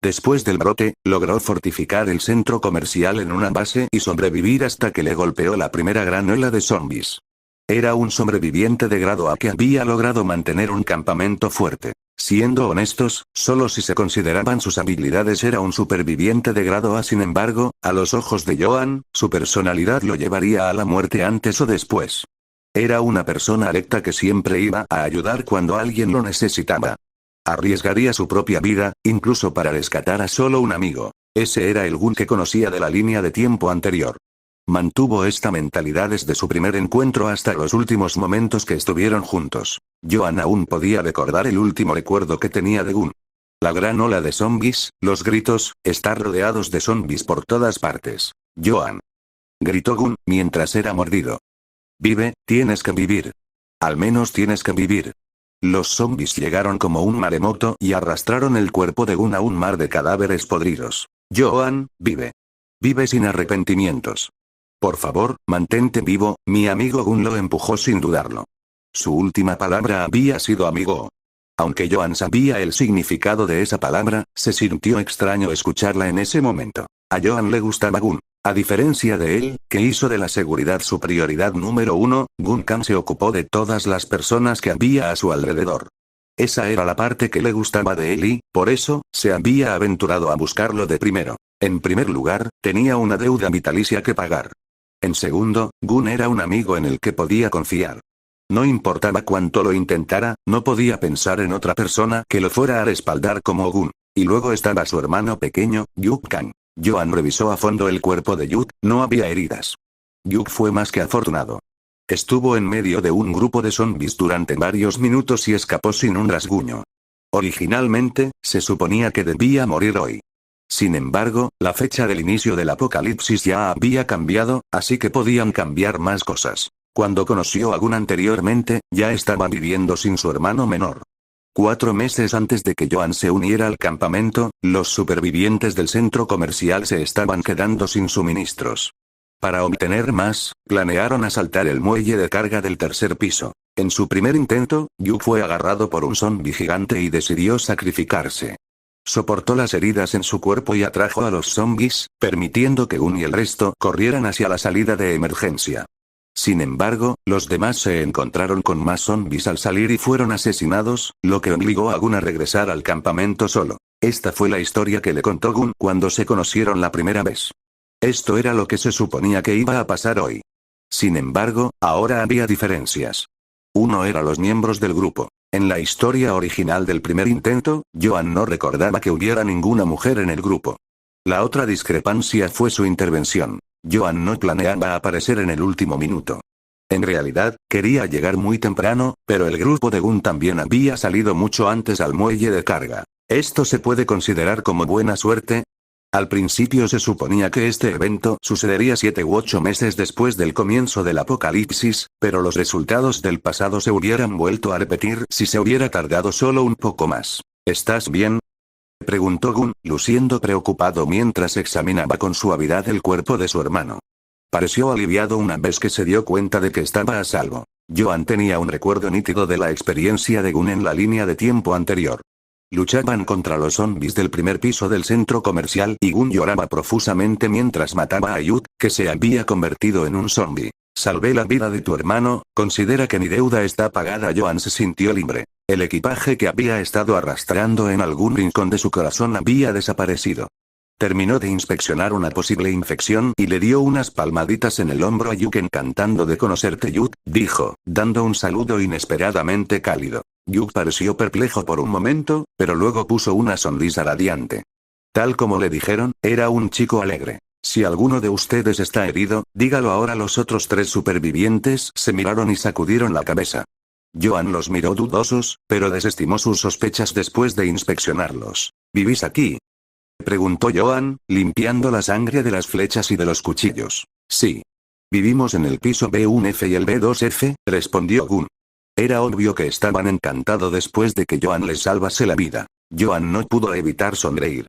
Después del brote, logró fortificar el centro comercial en una base y sobrevivir hasta que le golpeó la primera gran ola de zombies. Era un sobreviviente de grado A que había logrado mantener un campamento fuerte. Siendo honestos, solo si se consideraban sus habilidades era un superviviente de grado A. Sin embargo, a los ojos de Joan, su personalidad lo llevaría a la muerte antes o después. Era una persona recta que siempre iba a ayudar cuando alguien lo necesitaba. Arriesgaría su propia vida, incluso para rescatar a solo un amigo. Ese era el Gun que conocía de la línea de tiempo anterior. Mantuvo esta mentalidad desde su primer encuentro hasta los últimos momentos que estuvieron juntos. Joan aún podía recordar el último recuerdo que tenía de Gun. La gran ola de zombies, los gritos, estar rodeados de zombies por todas partes. Joan. Gritó Gun, mientras era mordido. Vive, tienes que vivir. Al menos tienes que vivir. Los zombies llegaron como un maremoto y arrastraron el cuerpo de Gun a un mar de cadáveres podridos. Joan, vive. Vive sin arrepentimientos. Por favor, mantente vivo, mi amigo Gun lo empujó sin dudarlo. Su última palabra había sido amigo. Aunque Joan sabía el significado de esa palabra, se sintió extraño escucharla en ese momento. A Joan le gustaba Gun. A diferencia de él, que hizo de la seguridad su prioridad número uno, Gun Kang se ocupó de todas las personas que había a su alrededor. Esa era la parte que le gustaba de él y, por eso, se había aventurado a buscarlo de primero. En primer lugar, tenía una deuda vitalicia que pagar. En segundo, Gun era un amigo en el que podía confiar. No importaba cuánto lo intentara, no podía pensar en otra persona que lo fuera a respaldar como Gun. Y luego estaba su hermano pequeño, Yuk Kang. Joan revisó a fondo el cuerpo de Yuk, no había heridas. Yuk fue más que afortunado. Estuvo en medio de un grupo de zombies durante varios minutos y escapó sin un rasguño. Originalmente, se suponía que debía morir hoy. Sin embargo, la fecha del inicio del apocalipsis ya había cambiado, así que podían cambiar más cosas. Cuando conoció a Gun anteriormente, ya estaba viviendo sin su hermano menor. 4 meses antes de que Joan se uniera al campamento, los supervivientes del centro comercial se estaban quedando sin suministros. Para obtener más, planearon asaltar el muelle de carga del tercer piso. En su primer intento, Yu fue agarrado por un zombi gigante y decidió sacrificarse. Soportó las heridas en su cuerpo y atrajo a los zombies, permitiendo que Gun y el resto corrieran hacia la salida de emergencia. Sin embargo, los demás se encontraron con más zombies al salir y fueron asesinados, lo que obligó a Gun a regresar al campamento solo. Esta fue la historia que le contó Gun cuando se conocieron la primera vez. Esto era lo que se suponía que iba a pasar hoy. Sin embargo, ahora había diferencias. Uno era los miembros del grupo. En la historia original del primer intento, Joan no recordaba que hubiera ninguna mujer en el grupo. La otra discrepancia fue su intervención. Joan no planeaba aparecer en el último minuto. En realidad, quería llegar muy temprano, pero el grupo de Gun también había salido mucho antes al muelle de carga. ¿Esto se puede considerar como buena suerte? Al principio se suponía que este evento sucedería 7 u 8 meses después del comienzo del apocalipsis, pero los resultados del pasado se hubieran vuelto a repetir si se hubiera tardado solo un poco más. ¿Estás bien?, preguntó Gun, luciendo preocupado mientras examinaba con suavidad el cuerpo de su hermano. Pareció aliviado una vez que se dio cuenta de que estaba a salvo. Joan tenía un recuerdo nítido de la experiencia de Gun en la línea de tiempo anterior. Luchaban contra los zombies del primer piso del centro comercial y Gun lloraba profusamente mientras mataba a Yuk, que se había convertido en un zombie. Salvé la vida de tu hermano, considera que mi deuda está pagada. Joan se sintió libre. El equipaje que había estado arrastrando en algún rincón de su corazón había desaparecido. Terminó de inspeccionar una posible infección y le dio unas palmaditas en el hombro a Yuk. Encantando de conocerte, Yuk, dijo, dando un saludo inesperadamente cálido. Yuk pareció perplejo por un momento, pero luego puso una sonrisa radiante. Tal como le dijeron, era un chico alegre. Si alguno de ustedes está herido, dígalo ahora. Los otros 3 supervivientes se miraron y sacudieron la cabeza. Joan los miró dudosos, pero desestimó sus sospechas después de inspeccionarlos. ¿Vivís aquí?, preguntó Joan, limpiando la sangre de las flechas y de los cuchillos. Sí. Vivimos en el piso B1F y el B2F, respondió Gun. Era obvio que estaban encantados después de que Joan les salvase la vida. Joan no pudo evitar sonreír.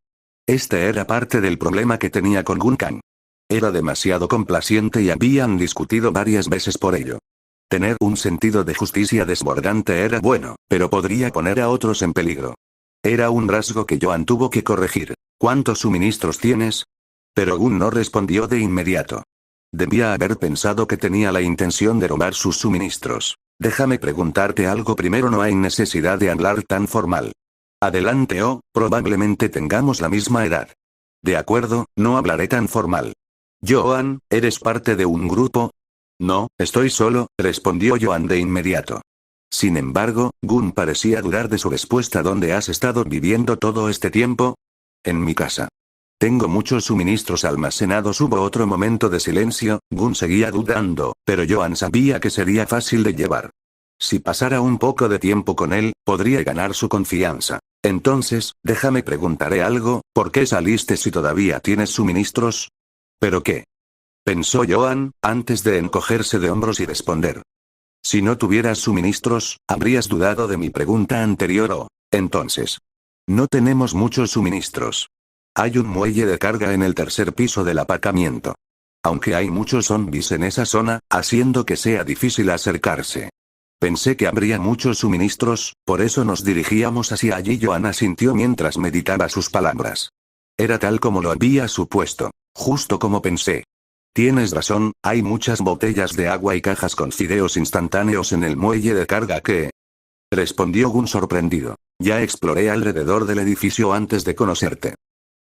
Este era parte del problema que tenía con Gun Kang. Era demasiado complaciente y habían discutido varias veces por ello. Tener un sentido de justicia desbordante era bueno, pero podría poner a otros en peligro. Era un rasgo que Joan tuvo que corregir. ¿Cuántos suministros tienes? Pero Gun no respondió de inmediato. Debía haber pensado que tenía la intención de robar sus suministros. Déjame preguntarte algo primero, no hay necesidad de hablar tan formal. Adelante probablemente tengamos la misma edad. De acuerdo, no hablaré tan formal. Joan, ¿eres parte de un grupo? No, estoy solo, respondió Joan de inmediato. Sin embargo, Gun parecía dudar de su respuesta. ¿Dónde has estado viviendo todo este tiempo? En mi casa. Tengo muchos suministros almacenados. Hubo otro momento de silencio. Gun seguía dudando, pero Joan sabía que sería fácil de llevar. Si pasara un poco de tiempo con él, podría ganar su confianza. Entonces, déjame preguntaré algo, ¿por qué saliste si todavía tienes suministros? ¿Pero qué? Pensó Joan, antes de encogerse de hombros y responder. Si no tuvieras suministros, habrías dudado de mi pregunta anterior entonces. No tenemos muchos suministros. Hay un muelle de carga en el tercer piso del aparcamiento. Aunque hay muchos zombies en esa zona, haciendo que sea difícil acercarse. Pensé que habría muchos suministros, por eso nos dirigíamos hacia allí. Joan asintió mientras meditaba sus palabras. Era tal como lo había supuesto, justo como pensé. Tienes razón, hay muchas botellas de agua y cajas con fideos instantáneos en el muelle de carga respondió Gun sorprendido. Ya exploré alrededor del edificio antes de conocerte.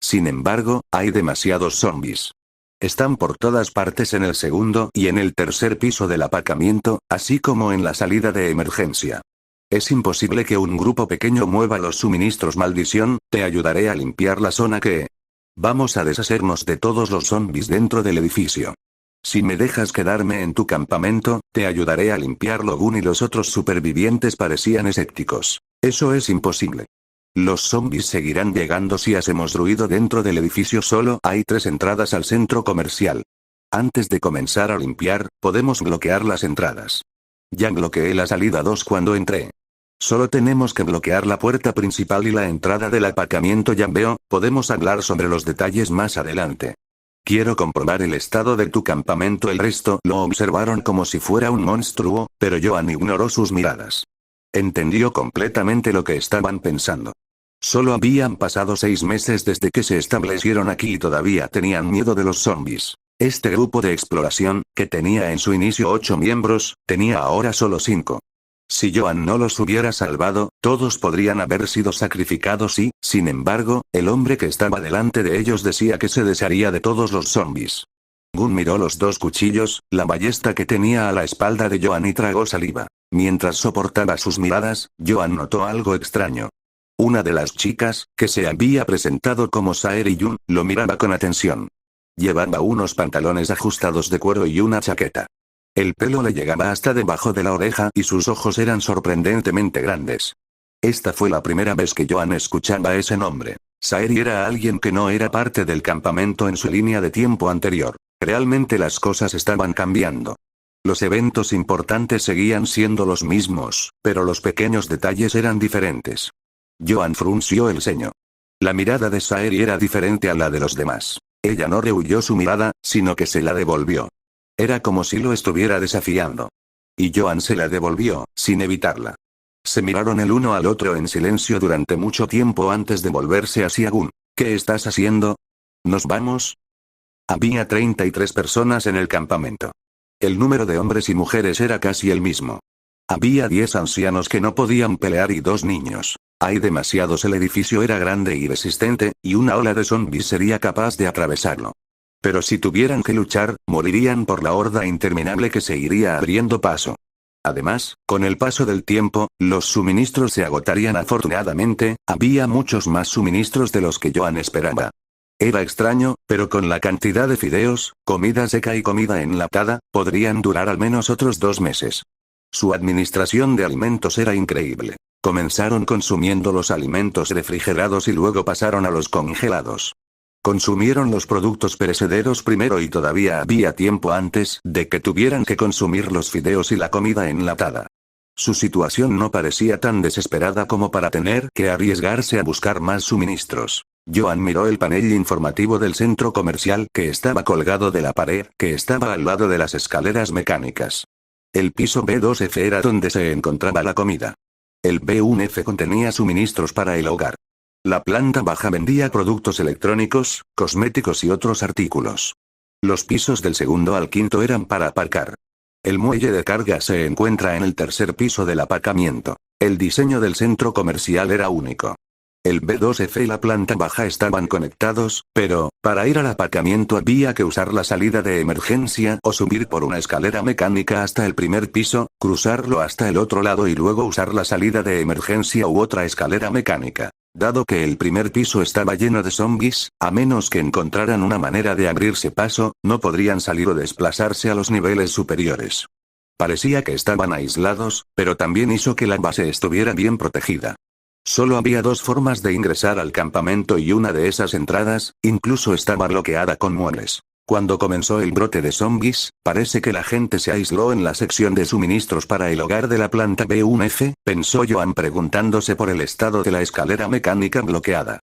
Sin embargo, hay demasiados zombies. Están por todas partes en el segundo y en el tercer piso del aparcamiento, así como en la salida de emergencia. Es imposible que un grupo pequeño mueva los suministros. Maldición, te ayudaré a limpiar la zona Vamos a deshacernos de todos los zombies dentro del edificio. Si me dejas quedarme en tu campamento, te ayudaré a limpiarlo. Gun y los otros supervivientes parecían escépticos. Eso es imposible. Los zombies seguirán llegando si hacemos ruido dentro del edificio. Solo hay 3 entradas al centro comercial. Antes de comenzar a limpiar, podemos bloquear las entradas. Ya bloqueé la salida 2 cuando entré. Solo tenemos que bloquear la puerta principal y la entrada del aparcamiento. Ya veo, podemos hablar sobre los detalles más adelante. Quiero comprobar el estado de tu campamento. El resto lo observaron como si fuera un monstruo, pero Joan ignoró sus miradas. Entendió completamente lo que estaban pensando. Solo habían pasado 6 meses desde que se establecieron aquí y todavía tenían miedo de los zombies. Este grupo de exploración, que tenía en su inicio 8 miembros, tenía ahora solo 5. Si Joan no los hubiera salvado, todos podrían haber sido sacrificados y, sin embargo, el hombre que estaba delante de ellos decía que se desharía de todos los zombies. Gun miró los 2 cuchillos, la ballesta que tenía a la espalda de Joan y tragó saliva. Mientras soportaba sus miradas, Joan notó algo extraño. Una de las chicas, que se había presentado como Saeri Yun, lo miraba con atención. Llevaba unos pantalones ajustados de cuero y una chaqueta. El pelo le llegaba hasta debajo de la oreja y sus ojos eran sorprendentemente grandes. Esta fue la primera vez que Joan escuchaba ese nombre. Saeri era alguien que no era parte del campamento en su línea de tiempo anterior. Realmente las cosas estaban cambiando. Los eventos importantes seguían siendo los mismos, pero los pequeños detalles eran diferentes. Joan frunció el ceño. La mirada de Saeri era diferente a la de los demás. Ella no rehuyó su mirada, sino que se la devolvió. Era como si lo estuviera desafiando. Y Joan se la devolvió, sin evitarla. Se miraron el uno al otro en silencio durante mucho tiempo antes de volverse hacia Gun. ¿Qué estás haciendo? ¿Nos vamos? Había 33 personas en el campamento. El número de hombres y mujeres era casi el mismo. Había 10 ancianos que no podían pelear y 2 niños. Hay demasiados. El edificio era grande y resistente, y una ola de zombies sería capaz de atravesarlo. Pero si tuvieran que luchar, morirían por la horda interminable que se iría abriendo paso. Además, con el paso del tiempo, los suministros se agotarían. Afortunadamente, había muchos más suministros de los que Joan esperaba. Era extraño, pero con la cantidad de fideos, comida seca y comida enlatada, podrían durar al menos otros 2 meses. Su administración de alimentos era increíble. Comenzaron consumiendo los alimentos refrigerados y luego pasaron a los congelados. Consumieron los productos perecederos primero y todavía había tiempo antes de que tuvieran que consumir los fideos y la comida enlatada. Su situación no parecía tan desesperada como para tener que arriesgarse a buscar más suministros. Joan miró el panel informativo del centro comercial que estaba colgado de la pared que estaba al lado de las escaleras mecánicas. El piso B2F era donde se encontraba la comida. El B1F contenía suministros para el hogar. La planta baja vendía productos electrónicos, cosméticos y otros artículos. Los pisos del segundo al quinto eran para aparcar. El muelle de carga se encuentra en el tercer piso del aparcamiento. El diseño del centro comercial era único. El B2F y la planta baja estaban conectados, pero, para ir al aparcamiento había que usar la salida de emergencia o subir por una escalera mecánica hasta el primer piso, cruzarlo hasta el otro lado y luego usar la salida de emergencia u otra escalera mecánica. Dado que el primer piso estaba lleno de zombies, a menos que encontraran una manera de abrirse paso, no podrían salir o desplazarse a los niveles superiores. Parecía que estaban aislados, pero también hizo que la base estuviera bien protegida. Solo había dos formas de ingresar al campamento y una de esas entradas, incluso estaba bloqueada con muebles. Cuando comenzó el brote de zombies, parece que la gente se aisló en la sección de suministros para el hogar de la planta B1F, pensó Joan preguntándose por el estado de la escalera mecánica bloqueada.